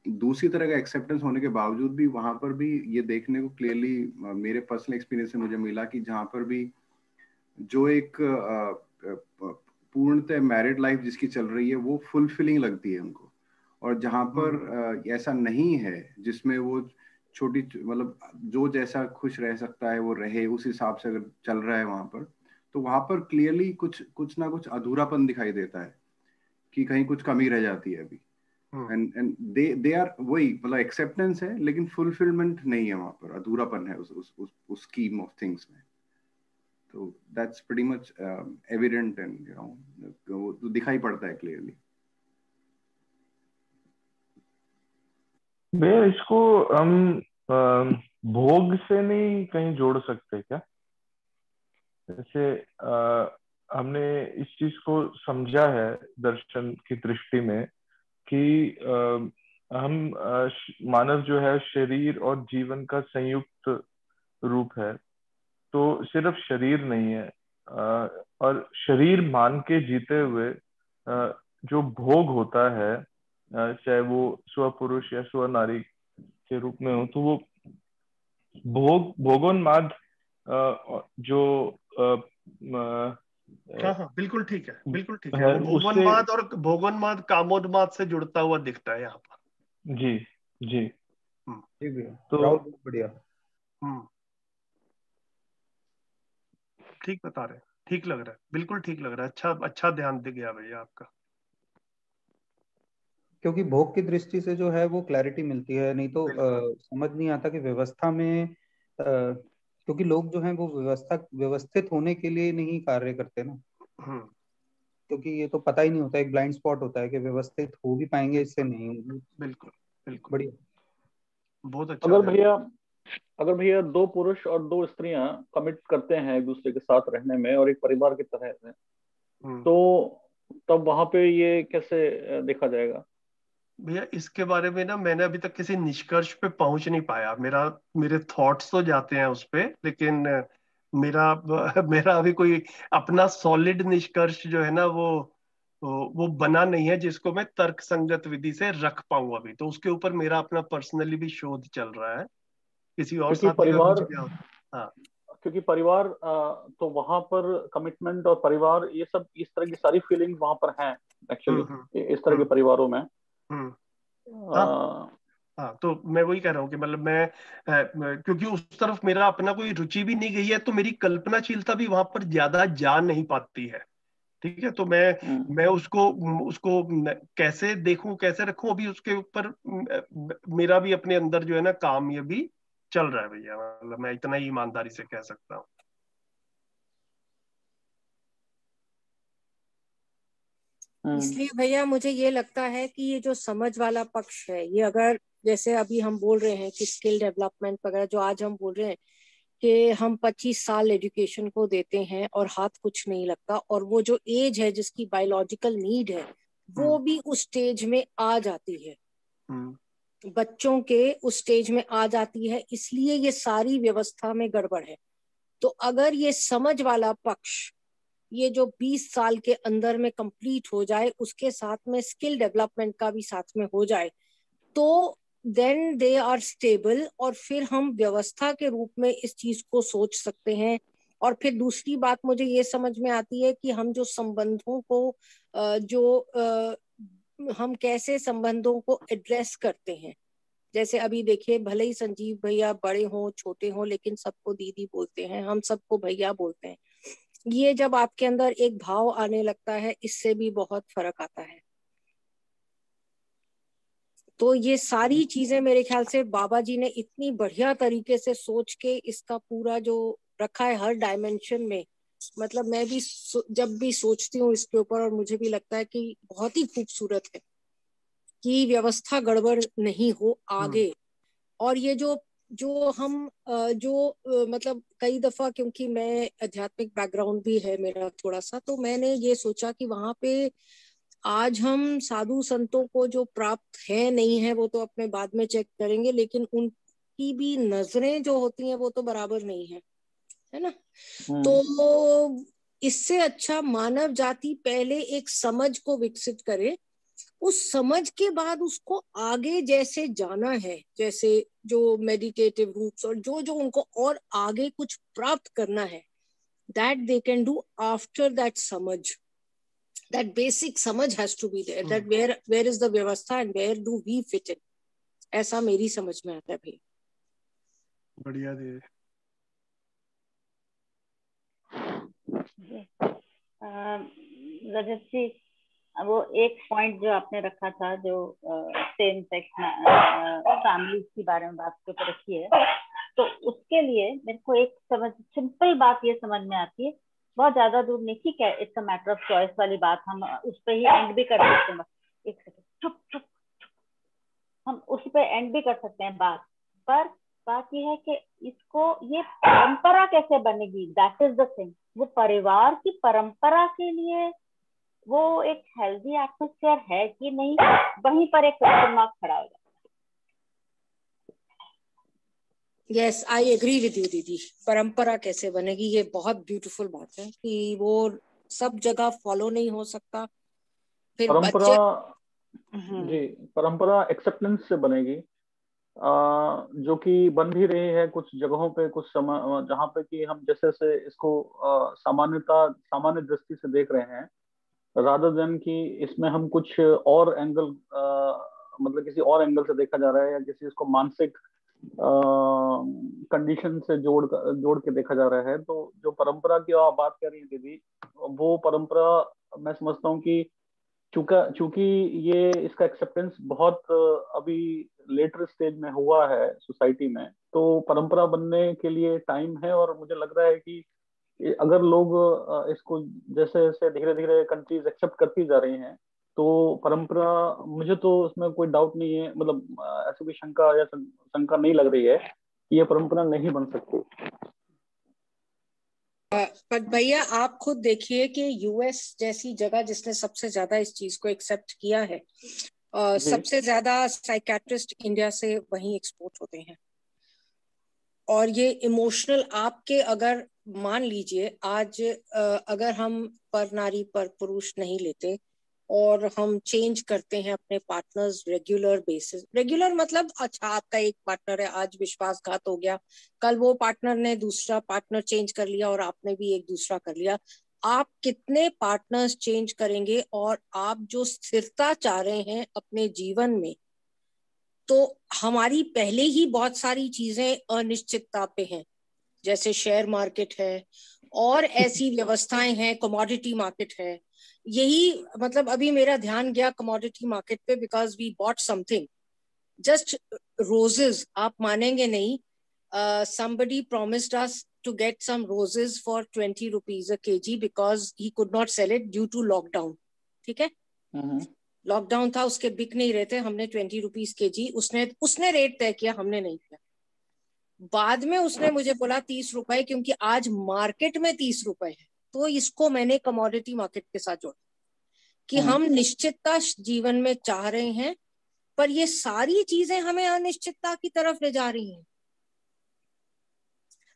दूसरी तरह का एक्सेप्टेंस होने के बावजूद भी, वहां पर भी ये देखने को क्लियरली मेरे पर्सनल एक्सपीरियंस से मुझे मिला कि जहाँ पर भी जो एक पूर्णतः मैरिड लाइफ जिसकी चल रही है वो फुलफिलिंग लगती है उनको, और जहाँ पर ऐसा नहीं है जिसमें वो छोटी मतलब जो जैसा खुश रह सकता है वो रहे, उस हिसाब से अगर चल रहा है वहां पर, तो वहां पर क्लियरली कुछ ना कुछ अधूरापन दिखाई देता है कि कहीं कुछ कमी रह जाती है अभी। एंड दे आर वही मतलब एक्सेप्टेंस है, लेकिन फुलफिलमेंट नहीं है वहां पर, अधूरापन है उस स्कीम ऑफ थिंग्स में। तो that's pretty much evident and you know वो दिखाई पड़ता है क्लियरली। भैया इसको हम भोग से नहीं कहीं जोड़ सकते क्या? जैसे हमने इस चीज को समझा है दर्शन की दृष्टि में कि हम मानव जो है शरीर और जीवन का संयुक्त रूप है, तो सिर्फ शरीर नहीं है, और शरीर मान के जीते हुए जो भोग होता है, चाहे वो स्वपुरुष या स्वनारी के रूप में हो, तो वो भोगोन्माद जो हाँ बिल्कुल ठीक है, बिल्कुल ठीक है। वो भोगोन्माद और भोगोन्माद कामोन्माद से जुड़ता हुआ दिखता है यहाँ पर। जी जी तो बहुत बढ़िया। ठीक बता रहे हैं, ठीक लग रहा है, बिल्कुल ठीक लग रहा है। अच्छा ध्यान दे गया भैया आपका। क्योंकि भोग की दृष्टि से जो है वो क्लैरिटी मिलती है, नहीं तो समझ नहीं आता कि व्यवस्था में क्योंकि लोग जो हैं वो व्यवस्थित होने के लिए नहीं कार्य करते ना, क्योंकि ये तो पता ही नहीं होता, एक ब्लाइंड स्पॉट होता है कि व्यवस्थित हो भी पाएंगे इससे नहीं। बिल्कुल बिल्कुल बढ़िया, बहुत अच्छा। अगर भैया दो पुरुष और दो स्त्रियां कमिट करते हैं एक दूसरे के साथ रहने में और एक परिवार की तरह है, तो तब वहां पे ये कैसे देखा जाएगा? भैया इसके बारे में ना मैंने अभी तक किसी निष्कर्ष पे पहुंच नहीं पाया। मेरे थॉट्स तो जाते हैं उस पे, लेकिन मेरा अभी कोई अपना सॉलिड निष्कर्ष जो है ना वो बना नहीं है जिसको मैं तर्क संगत विधि से रख पाऊं अभी। तो उसके ऊपर मेरा अपना पर्सनली भी शोध चल रहा है। किसी और साथी का कुछ क्या हाँ, क्योंकि परिवार तो वहां पर कमिटमेंट और परिवार ये सब इस तरह की सारी फीलिंग वहां पर हैं एक्चुअली इस तरह के परिवारों में। हाँ तो मैं वही कह रहा हूँ कि मतलब मैं क्योंकि उस तरफ मेरा अपना कोई रुचि भी नहीं गई है, तो मेरी कल्पनाशीलता भी वहां पर ज्यादा जा नहीं पाती है। ठीक है, तो मैं उसको कैसे देखूं, कैसे रखूं, अभी उसके ऊपर मेरा भी अपने अंदर जो है ना काम ये भी चल रहा है भैया। मतलब मैं इतना ही ईमानदारी से कह सकता हूँ। इसलिए भैया मुझे ये लगता है कि ये जो समझ वाला पक्ष है, ये अगर जैसे अभी हम बोल रहे हैं कि स्किल डेवलपमेंट वगैरह, जो आज हम बोल रहे हैं कि हम 25 साल एजुकेशन को देते हैं और हाथ कुछ नहीं लगता, और वो जो एज है जिसकी बायोलॉजिकल नीड है वो भी उस स्टेज में आ जाती है, बच्चों के उस स्टेज में आ जाती है, इसलिए ये सारी व्यवस्था में गड़बड़ है। तो अगर ये समझ वाला पक्ष ये जो 20 साल के अंदर में कंप्लीट हो जाए, उसके साथ में स्किल डेवलपमेंट का भी साथ में हो जाए, तो देन दे आर स्टेबल, और फिर हम व्यवस्था के रूप में इस चीज को सोच सकते हैं। और फिर दूसरी बात मुझे ये समझ में आती है कि हम जो संबंधों को हम कैसे संबंधों को एड्रेस करते हैं। जैसे अभी देखिए, भले ही संजीव भैया बड़े हों छोटे हों, लेकिन सबको दीदी बोलते हैं, हम सबको भैया बोलते हैं। ये जब आपके अंदर एक भाव आने लगता है, इससे भी बहुत फर्क आता है। तो ये सारी चीजें मेरे ख्याल से बाबा जी ने इतनी बढ़िया तरीके से सोच के इसका पूरा जो रखा है हर डायमेंशन में, मतलब मैं भी जब भी सोचती हूँ इसके ऊपर, और मुझे भी लगता है कि बहुत ही खूबसूरत है कि व्यवस्था गड़बड़ नहीं हो आगे। और ये जो हम मतलब कई दफा, क्योंकि मैं आध्यात्मिक बैकग्राउंड भी है मेरा थोड़ा सा, तो मैंने ये सोचा कि वहां पे आज हम साधु संतों को जो प्राप्त है नहीं है वो तो अपने बाद में चेक करेंगे, लेकिन उनकी भी नजरें जो होती हैं वो तो बराबर नहीं है ना। तो इससे अच्छा मानव जाति पहले एक समझ को विकसित करे, उस समझ के बाद उसको आगे जैसे जाना है, जैसे जो मेडिटेटिव रूट्स और जो उनको और आगे कुछ प्राप्त करना है, that they can do after that समझ, that basic समझ has to be there, that where is the व्यवस्था and where do we fit in, ऐसा मेरी समझ में आता है भाई। बढ़िया दे। रजत जी, वो एक पॉइंट जो आपने रखा था, जो सेम सेक्स फैमिली के बारे में बात के ऊपर रखी है, तो उसके लिए मेरे को एक सिंपल बात ये समझ में आती है, बहुत ज्यादा दूर नहीं, ठीक है, it's a matter of choice वाली बात, हम उस पर ही एंड भी कर सकते हैं। एक सेकंड, चुप चुप, हम उस पर एंड भी कर सकते हैं बात, पर बात ये है कि इसको ये परंपरा कैसे बनेगी, दैट इज द थिंग। वो परिवार की परंपरा के लिए वो एक हेल्दी एटमॉस्फेयर है कि नहीं, वहीं पर एक क्वेश्चन मार्क खड़ा हो जाता है। Yes, I agree with you दीदी। परंपरा कैसे बनेगी, ये बहुत ब्यूटीफुल बात है कि वो सब जगह फॉलो नहीं हो सकता। फिर परंपरा बच्चे जी, परंपरा एक्सेप्टेंस से बनेगी, जो कि बन भी रही है कुछ जगहों पे, कुछ समय जहाँ पे कि हम जैसे से इसको सामान्य दृष्टि से देख रहे हैं, रादर देन कि इसमें हम कुछ और एंगल, मतलब किसी और एंगल से देखा जा रहा है, या किसी इसको मानसिक कंडीशन से जोड़ के देखा जा रहा है। तो जो परंपरा की आप बात कर रही हैं दीदी, वो परंपरा मैं समझता हूँ कि चूंकि ये इसका एक्सेप्टेंस बहुत अभी लेटर स्टेज में हुआ है सोसाइटी में, तो परंपरा बनने के लिए टाइम है। और मुझे लग रहा है कि अगर लोग इसको जैसे जैसे धीरे धीरे कंट्रीज एक्सेप्ट करती जा रही हैं, तो परंपरा, मुझे तो उसमें कोई डाउट नहीं है, मतलब ऐसी कोई शंका नहीं लग रही है कि ये परंपरा नहीं बन सकती। पर भैया आप खुद देखिए कि यूएस जैसी जगह जिसने सबसे ज्यादा इस चीज को एक्सेप्ट किया है, सबसे ज्यादा साइकेट्रिस्ट इंडिया से वहीं एक्सपोर्ट होते हैं। और ये इमोशनल आपके, अगर मान लीजिए आज अगर हम पर नारी पर पुरुष नहीं लेते और हम चेंज करते हैं अपने पार्टनर्स रेगुलर बेसिस, रेगुलर मतलब अच्छा आपका एक पार्टनर है, आज विश्वासघात हो गया, कल वो पार्टनर ने दूसरा पार्टनर चेंज कर लिया और आपने भी एक दूसरा कर लिया, आप कितने पार्टनर्स चेंज करेंगे? और आप जो स्थिरता चाह रहे हैं अपने जीवन में, तो हमारी पहले ही बहुत सारी चीजें अनिश्चितता पे हैं, जैसे शेयर मार्केट है और ऐसी व्यवस्थाएं हैं, कमोडिटी मार्केट है। यही मतलब अभी मेरा ध्यान गया कमोडिटी मार्केट पे, because we bought something, just roses, आप मानेंगे नहीं, somebody promised us to get some roses for 20 rupees a kg because he could not sell it due to lockdown। ठीक है, लॉकडाउन था, उसके बिक नहीं रहे थे, हमने 20 रुपीज केजी, उसने रेट तय किया, हमने नहीं किया। बाद में उसने मुझे बोला 30 रुपए, क्योंकि आज मार्केट में 30 रुपए है। तो इसको मैंने कमोडिटी मार्केट के साथ जोड़ा कि हम निश्चितता जीवन में चाह रहे हैं, पर ये सारी चीजें हमें अनिश्चितता की तरफ ले जा रही हैं।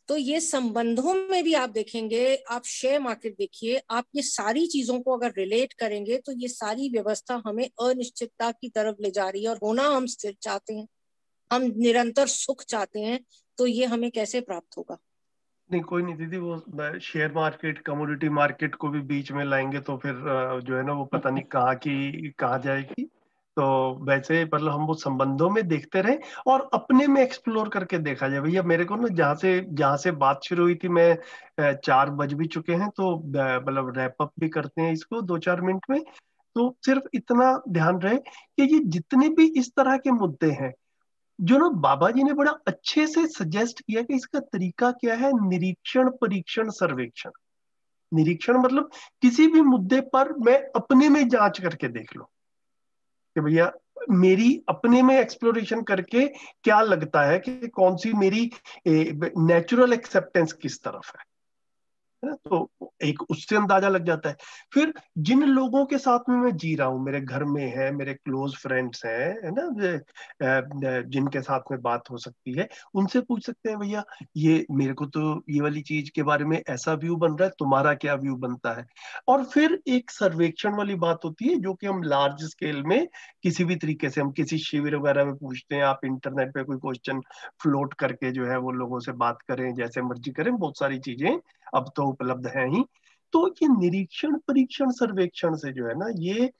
तो ये संबंधों में भी आप देखेंगे, आप शेयर मार्केट देखिए, आप ये सारी चीजों को अगर रिलेट करेंगे तो ये सारी व्यवस्था हमें अनिश्चितता की तरफ ले जा रही है। और होना हम स्थिर चाहते हैं, हम निरंतर सुख चाहते हैं, तो ये हमें कैसे प्राप्त होगा? नहीं कोई नहीं दीदी, वो शेयर मार्केट कमोडिटी मार्केट को भी बीच में लाएंगे तो फिर जो है ना वो पता नहीं कहाँ जाएगी। तो वैसे मतलब हम वो संबंधों में देखते रहे और अपने में एक्सप्लोर करके देखा जाए। भैया मेरे को ना जहाँ से बात शुरू हुई थी, मैं 4 बज भी चुके हैं, तो मतलब रैप अप भी करते हैं इसको 2-4 मिनट में। तो सिर्फ इतना ध्यान रहे कि ये जितने भी इस तरह के मुद्दे हैं, जो ना बाबा जी ने बड़ा अच्छे से सजेस्ट किया कि इसका तरीका क्या है, निरीक्षण परीक्षण सर्वेक्षण। निरीक्षण मतलब किसी भी मुद्दे पर मैं अपने में जांच करके देख लूं कि भैया मेरी अपने में एक्सप्लोरेशन करके क्या लगता है कि कौन सी मेरी नेचुरल एक्सेप्टेंस किस तरफ है ना? तो एक उससे अंदाजा लग जाता है। फिर जिन लोगों के साथ में मैं जी रहा हूँ, मेरे घर में है, मेरे क्लोज फ्रेंड्स हैं, है ना, जिनके साथ में बात हो सकती है, उनसे पूछ सकते हैं भैया ये मेरे को तो ये वाली चीज के बारे में ऐसा व्यू बन रहा है, तुम्हारा क्या व्यू बनता है। और फिर एक सर्वेक्षण वाली बात होती है जो कि हम लार्ज स्केल में किसी भी तरीके से, हम किसी शिविर वगैरह में पूछते हैं, आप इंटरनेट पे कोई क्वेश्चन फ्लोट करके जो है वो लोगों से बात करें, जैसे मर्जी करें, बहुत सारी चीजें अब तो उपलब्ध है ही। तो ये निरीक्षण परीक्षण सर्वेक्षण से जो है ना, ये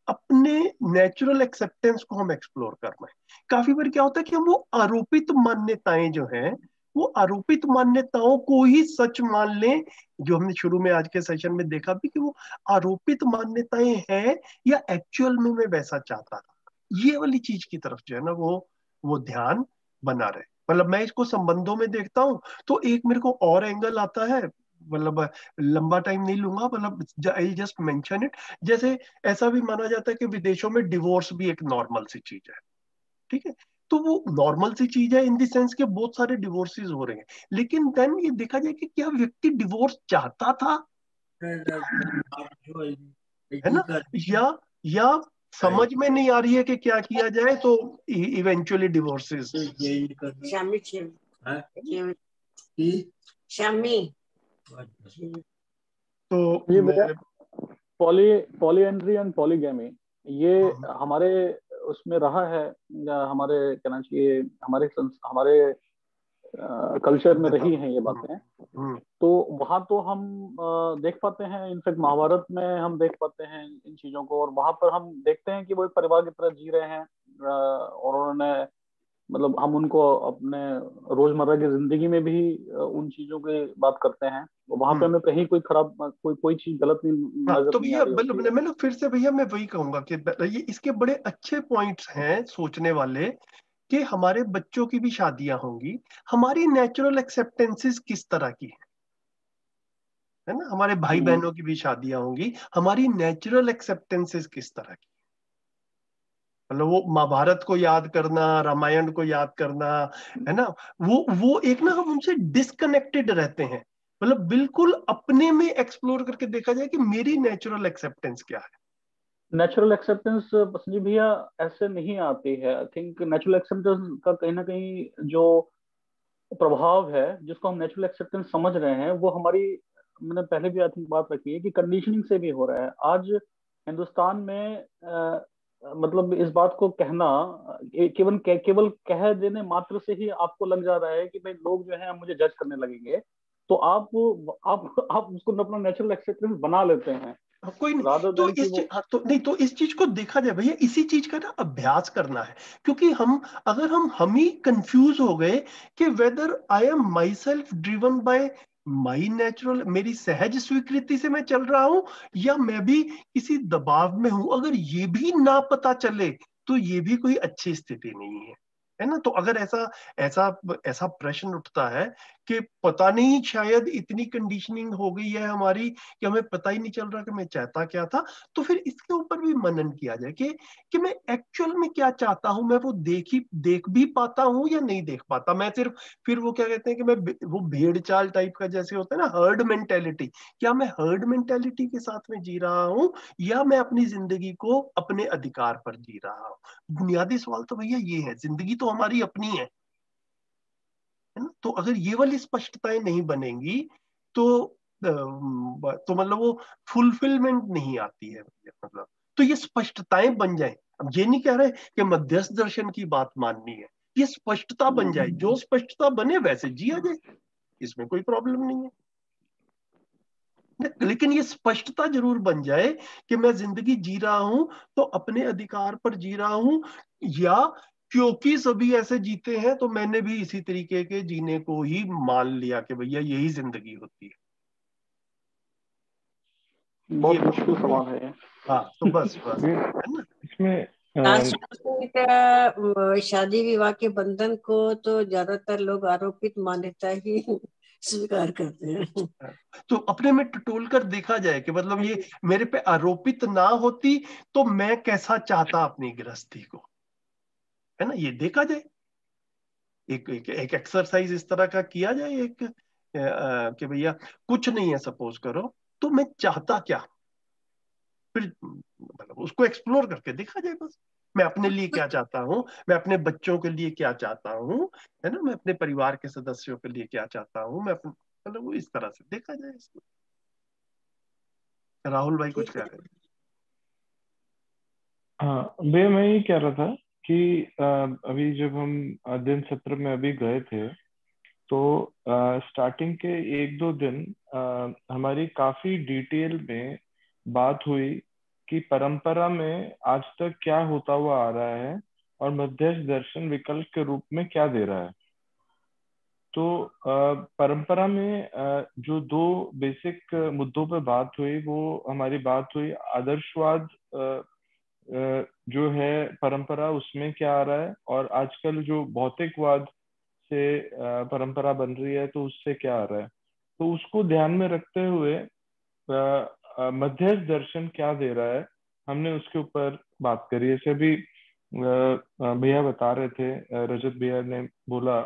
अपने नेचुरल एक्सेप्टेंस को हम एक्सप्लोर करना है। काफी बार क्या होता है कि हम वो आरोपित मान्यताएं जो हैं, वो आरोपित मान्यताओं को ही सच मान लें, जो हमने शुरू में आज के सेशन में देखा भी कि वो आरोपित मान्यताएं हैं या एक्चुअल में मैं वैसा चाहता था। ये वाली चीज की तरफ जो है ना वो ध्यान बना रहे। मतलब मैं इसको संबंधों में देखता हूँ तो एक मेरे को और एंगल आता है, मतलब लंबा टाइम नहीं लूंगा, मतलब आई जस्ट मेंशन इट। जैसे ऐसा भी माना जाता है कि विदेशों में डिवोर्स भी एक नॉर्मल सी चीज है, ठीक है। तो वो नॉर्मल सी चीज है इन द सेंस के बहुत सारे डिवोर्सेस हो रहे हैं, लेकिन देन ये देखा जाए कि क्या व्यक्ति डिवोर्स चाहता था, है ना, या समझ में नहीं आ रही है कि क्या किया जाए, तो इवेंचुअली डिवोर्सेस। तो ये पॉलीएंड्री एंड पॉलीगैमी, ये हमारे उसमें रहा है, हमारे कहना चाहिए हमारे कल्चर में रही हैं ये बातें। तो वहां तो हम देख पाते हैं, इनफैक्ट महाभारत में हम देख पाते हैं इन चीजों को, और वहां पर हम देखते हैं कि वो एक परिवार की तरह जी रहे हैं, और उन्होंने मतलब हम उनको अपने रोजमर्रा की जिंदगी में भी उन चीजों की बात करते हैं, वहां पे हमें कहीं कोई खराब कोई चीज गलत नहीं नजर तो नहीं भैया आ रही। मैं फिर से भैया मैं वही कहूंगा कि ये इसके बड़े अच्छे पॉइंट्स हैं सोचने वाले, कि हमारे बच्चों की भी शादियां होंगी, हमारी नेचुरल एक्सेप्टेंसेस किस तरह की है ना, हमारे भाई बहनों की भी शादियां होंगी, हमारी नेचुरल एक्सेप्टेंसेस किस तरह की। मतलब वो महाभारत को याद करना, रामायण को याद करना, है ना, वो एक ना हम उनसे डिस्कनेक्टेड रहते हैं। मतलब बिल्कुल अपने में एक्सप्लोर करके देखा जाए कि मेरी नेचुरल एक्सेप्टेंस क्या है। नेचुरल एक्सेप्टेंस संजीव भैया ऐसे नहीं आती है। आई थिंक नेचुरल एक्सेप्टेंस का कहीं ना कहीं जो प्रभाव है, जिसको हम नेचुरल एक्सेप्टेंस समझ रहे हैं, वो हमारी, मैंने पहले भी आई थिंक बात रखी है कि कंडीशनिंग से भी हो रहा है। आज हिंदुस्तान में मतलब इस बात को कहना, केवल कह देने मात्र से ही आपको लग जा रहा है कि भाई लोग जो है मुझे जज करने लगेंगे, तो आप उसको अपना नेचुरल एक्सेप्टेंस बना लेते हैं। कोई नहीं, तो इस चीज को देखा जाए भैया, इसी चीज का ना अभ्यास करना है। क्योंकि अगर हम ही कंफ्यूज हो गए कि whether I am my self driven by my natural, मेरी सहज स्वीकृति से मैं चल रहा हूं, या मैं भी किसी दबाव में हूं, अगर ये भी ना पता चले तो ये भी कोई अच्छी स्थिति नहीं है ना। तो अगर ऐसा ऐसा ऐसा प्रश्न उठता है कि पता नहीं शायद इतनी कंडीशनिंग हो गई है हमारी कि हमें पता ही नहीं चल रहा कि मैं चाहता क्या था, तो फिर इसके ऊपर भी मनन किया जाए कि मैं एक्चुअल में क्या चाहता हूं, मैं वो देख भी पाता हूं या नहीं देख पाता। मैं सिर्फ फिर वो क्या कहते हैं कि मैं वो भेड़ चाल टाइप का जैसे होता है ना, हर्ड मेंटेलिटी, क्या मैं हर्ड मेंटेलिटी के साथ में जी रहा हूं या मैं अपनी जिंदगी को अपने अधिकार पर जी रहा हूं। बुनियादी सवाल तो भैया ये है, जिंदगी तो हमारी अपनी है है ना। तो अगर ये वाली स्पष्टताएं नहीं बनेंगी तो मतलब वो फुलफिलमेंट नहीं आती है मतलब। तो ये स्पष्टताएं बन जाए। अब ये नहीं कह रहे कि मध्यस्थ दर्शन की बात माननी है, ये स्पष्टता बन जाए, जो स्पष्टता बने वैसे जिया जाए, इसमें कोई प्रॉब्लम नहीं है। लेकिन ये स्पष्टता जरूर बन जाए कि मैं जिंदगी जी रहा हूं तो अपने अधिकार पर जी रहा हूं, या क्योंकि सभी ऐसे जीते हैं तो मैंने भी इसी तरीके के जीने को ही मान लिया कि भैया यही जिंदगी होती है। बहुत मुश्किल सवाल है ये। हाँ तो बस है ना। इसमें शादी विवाह के बंधन को तो ज्यादातर लोग आरोपित मान्यता ही स्वीकार करते हैं। तो अपने में टटोल कर देखा जाए कि मतलब ये मेरे पे आरोपित ना होती तो मैं कैसा चाहता अपनी गृहस्थी को, है ना। ये देखा जाए, एक एक्सरसाइज इस तरह का किया जाए, एक कि भैया कुछ नहीं है सपोज करो, तो मैं चाहता क्या, फिर मतलब उसको एक्सप्लोर करके देखा जाए। बस मैं अपने लिए क्या चाहता हूँ, मैं अपने बच्चों के लिए क्या चाहता हूँ, है ना, मैं अपने परिवार के सदस्यों के लिए क्या चाहता हूँ, मैं अपने मतलब वो इस तरह से देखा जाए इसको। राहुल भाई कुछ कह रहे हैं? हाँ भैया, मैं ये कह रहा था कि अभी जब हम अध्ययन सत्र में अभी गए थे तो स्टार्टिंग के एक दो दिन हमारी काफी डिटेल में बात हुई कि परंपरा में आज तक क्या होता हुआ आ रहा है और मध्यस्थ दर्शन विकल्प के रूप में क्या दे रहा है। तो परंपरा में जो दो बेसिक मुद्दों पर बात हुई, वो हमारी बात हुई आदर्शवाद जो है परंपरा, उसमें क्या आ रहा है, और आजकल जो भौतिकवाद से परंपरा बन रही है तो उससे क्या आ रहा है। तो उसको ध्यान में रखते हुए मध्यस्थ दर्शन क्या दे रहा है, हमने उसके ऊपर बात करी। ऐसे भी भैया बता रहे थे, रजत भैया ने बोला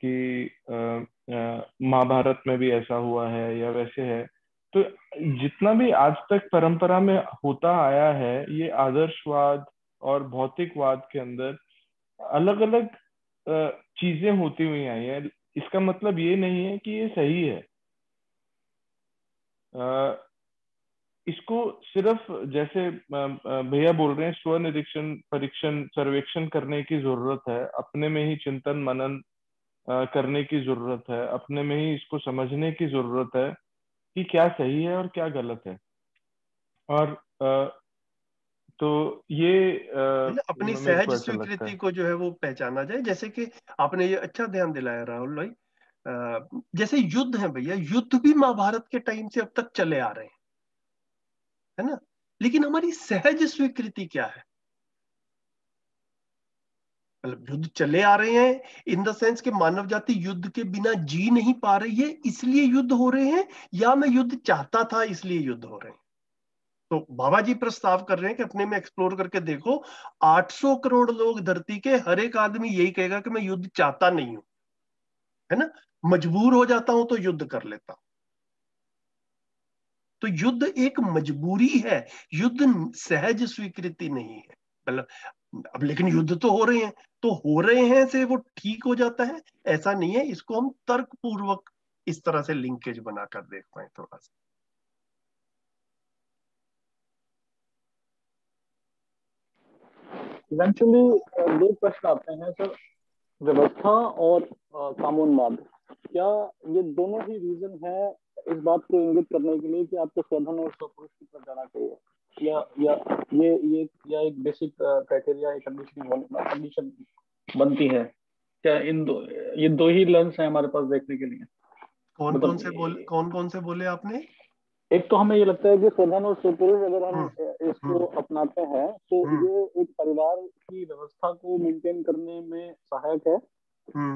कि महाभारत में भी ऐसा हुआ है या वैसे है। तो जितना भी आज तक परंपरा में होता आया है, ये आदर्शवाद और भौतिकवाद के अंदर अलग अलग चीजें होती हुई आई है। इसका मतलब ये नहीं है कि ये सही है। इसको सिर्फ जैसे भैया बोल रहे हैं, स्वनिरीक्षण, परीक्षण, सर्वेक्षण करने की जरूरत है, अपने में ही चिंतन मनन करने की जरूरत है, अपने में ही इसको समझने की जरूरत है कि क्या सही है और क्या गलत है। और तो ये अपनी मेरे सहज को ऐसा लगता स्वीकृति है। को जो है वो पहचाना जाए। जैसे कि आपने ये अच्छा ध्यान दिलाया राहुल भाई, जैसे युद्ध है भैया, युद्ध भी महाभारत के टाइम से अब तक चले आ रहे हैं, है ना। लेकिन हमारी सहज स्वीकृति क्या है, मतलब युद्ध चले आ रहे हैं इन द सेंस कि मानव जाति युद्ध के बिना जी नहीं पा रही है इसलिए युद्ध हो रहे हैं, या मैं युद्ध चाहता था इसलिए युद्ध हो रहे हैं। तो बाबा जी प्रस्ताव कर रहे हैं कि अपने में एक्सप्लोर करके देखो, 800 करोड़ लोग धरती के, हर एक आदमी यही कहेगा कि मैं युद्ध चाहता नहीं हूं, है ना, मजबूर हो जाता हूं तो युद्ध कर लेता हूं। तो युद्ध एक मजबूरी है, युद्ध सहज स्वीकृति नहीं है। मतलब अब लेकिन युद्ध तो हो रहे हैं, तो हो रहे हैं से वो ठीक हो जाता है ऐसा नहीं है। इसको हम तर्क पूर्वक इस तरह से लिंकेज बनाकर देख पाए थोड़ा सा। इवेंचुअली दो प्रश्न आते हैं सर, व्यवस्था और कानूनवाद। क्या ये दोनों ही रीजन है इस बात को इंगित करने के लिए कि आपको स्वधन और स्वपुरुष की तरफ जाना चाहिए, या ये या एक बेसिक क्राइटेरिया, एक कंडीशन बनती है? क्या ये दो ही लेंस हैं हमारे पास देखने के लिए? कौन कौन से बोले आपने? एक तो हमें ये लगता है कि स्वधन और स्वपुरुष अगर हम इसको अपनाते हैं तो ये एक परिवार की व्यवस्था को मेंटेन करने में सहायक है,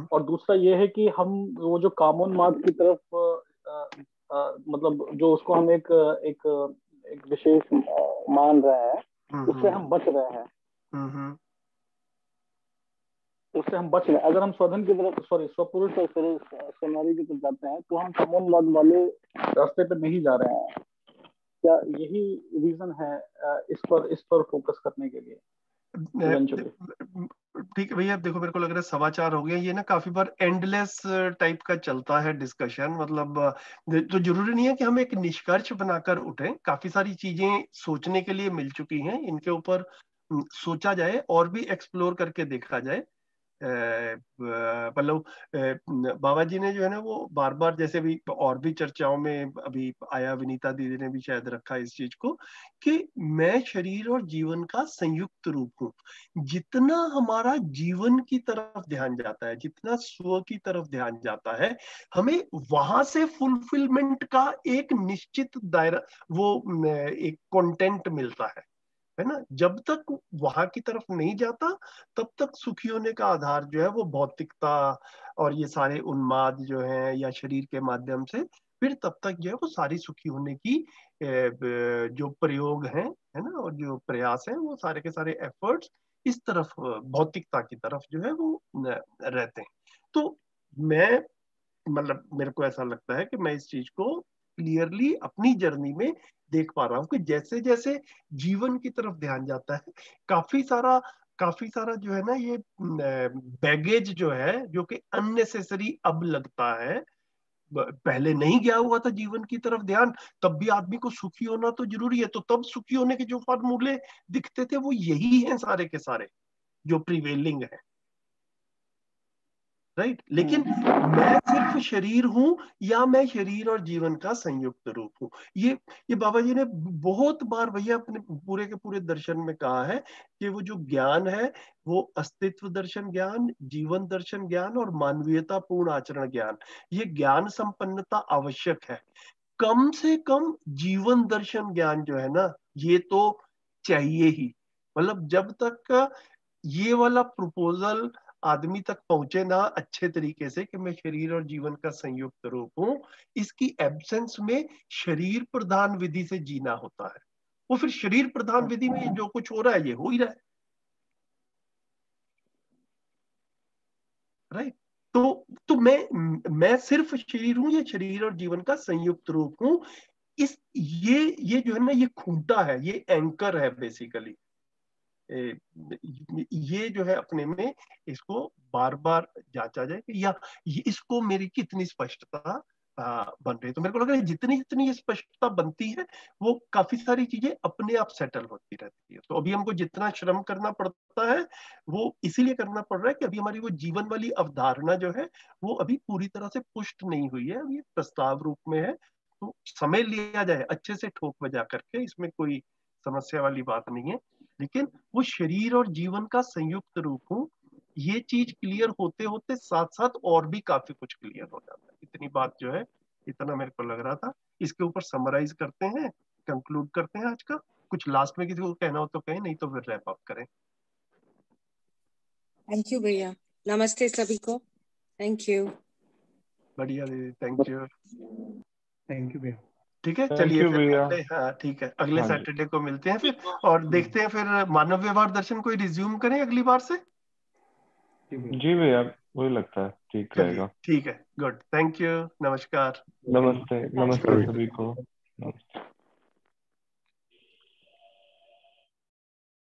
और दूसरा ये है कि हम वो जो कामोन्माद की तरफ मतलब जो उसको हम एक विशेष मान रहे हैं, उससे हम बच रहे हैं, उससे हम बच रहे हैं। अगर हम स्वधन की तरफ, स्वपुरुष और स्वनारी की तरफ जाते हैं तो हम कामोन्माद वाले रास्ते पे नहीं जा रहे हैं। क्या यही रीजन है इस पर फोकस करने के लिए? ठीक है भैया, देखो मेरे को लग रहा है 4:15 हो गया। ये ना काफी बार एंडलेस टाइप का चलता है डिस्कशन, मतलब तो जरूरी नहीं है कि हम एक निष्कर्ष बनाकर उठें। काफी सारी चीजें सोचने के लिए मिल चुकी हैं, इनके ऊपर सोचा जाए और भी एक्सप्लोर करके देखा जाए। मतलब बाबा जी ने जो है ना वो बार बार, जैसे भी और भी चर्चाओं में अभी आया, विनीता दीदी ने भी शायद रखा इस चीज को, कि मैं शरीर और जीवन का संयुक्त रूप हूँ। जितना हमारा जीवन की तरफ ध्यान जाता है, जितना स्व की तरफ ध्यान जाता है, हमें वहां से फुलफिलमेंट का एक निश्चित दायरा, वो एक कंटेंट मिलता है ना। जब तक वहां की तरफ नहीं जाता, तब तक सुखी होने का आधार जो है वो भौतिकता और ये सारे उन्माद जो है या शरीर के माध्यम से, फिर तब तक जो है वो सारी सुखी होने की जो प्रयोग हैं, है ना, और जो प्रयास हैं, वो सारे के सारे एफर्ट्स इस तरफ, भौतिकता की तरफ जो है वो रहते हैं। तो मैं, मतलब मेरे को ऐसा लगता है कि मैं इस चीज को क्लियरली अपनी जर्नी में देख पा रहा हूँ कि जैसे जैसे जीवन की तरफ ध्यान जाता है, काफी सारा जो है ना ये बैगेज जो है, जो कि अननेसेसरी अब लगता है। पहले नहीं गया हुआ था जीवन की तरफ ध्यान, तब भी आदमी को सुखी होना तो जरूरी है, तो तब सुखी होने के जो फॉर्मूले दिखते थे वो यही हैं सारे के सारे जो प्रिवेलिंग है, राइट। लेकिन मैं सिर्फ शरीर हूं या मैं शरीर और जीवन का संयुक्त रूप हूं, ये बाबा जी ने बहुत बार भैया अपने पूरे के पूरे दर्शन में कहा है कि वो जो ज्ञान है वो अस्तित्व दर्शन ज्ञान, जीवन दर्शन ज्ञान और मानवीयता पूर्ण आचरण ज्ञान, ये ज्ञान संपन्नता आवश्यक है। कम से कम जीवन दर्शन ज्ञान जो है ना, ये तो चाहिए ही। मतलब जब तक ये वाला प्रपोजल आदमी तक पहुंचे ना अच्छे तरीके से कि मैं शरीर और जीवन का संयुक्त रूप हूं, इसकी एब्सेंस में शरीर प्रधान विधि से जीना होता है। वो फिर शरीर प्रधान विधि में जो कुछ हो रहा है ये हो ही रहा है, राइट। तो मैं सिर्फ शरीर हूं या शरीर और जीवन का संयुक्त रूप हूं, इस ये जो है ना, ये खूंटा है, ये एंकर है बेसिकली। ये जो है अपने में, इसको बार बार जांचा जाए कि या इसको मेरी कितनी स्पष्टता बन रही है। तो मेरे को लग रहा है जितनी जितनी ये स्पष्टता बनती है, वो काफी सारी चीजें अपने आप सेटल होती रहती है। तो अभी हमको जितना श्रम करना पड़ता है, वो इसीलिए करना पड़ रहा है कि अभी हमारी वो जीवन वाली अवधारणा जो है वो अभी पूरी तरह से पुष्ट नहीं हुई है, अभी प्रस्ताव रूप में है। तो समय लिया जाए अच्छे से ठोक बजा करके, इसमें कोई समस्या वाली बात नहीं है। लेकिन वो शरीर और जीवन का संयुक्त रूप हूं, ये चीज क्लियर होते होते साथ साथ और भी काफी कुछ क्लियर हो जाता है। इतनी बात जो है, इतना मेरे को लग रहा था। इसके ऊपर समराइज करते हैं, कंक्लूड करते हैं आज का। कुछ लास्ट में किसी को कहना हो तो कहें, नहीं तो फिर रैप अप करें। थैंक यू भैया, नमस्ते सभी को, थैंक यू। बढ़िया दीदी, थैंक यू। थैंक यू भैया। ठीक है, थैंक चलिए यू फिर भैया। अगले, हाँ ठीक है, अगले हाँ जी। सैटरडे को मिलते हैं फिर, और देखते हैं फिर मानव व्यवहार दर्शन को रिज्यूम करें अगली बार से। जी भैया, वही लगता है ठीक चलिए रहेगा। ठीक है, गुड, थैंक यू, नमस्कार। नमस्ते, नमस्ते सभी को। नमस्ते।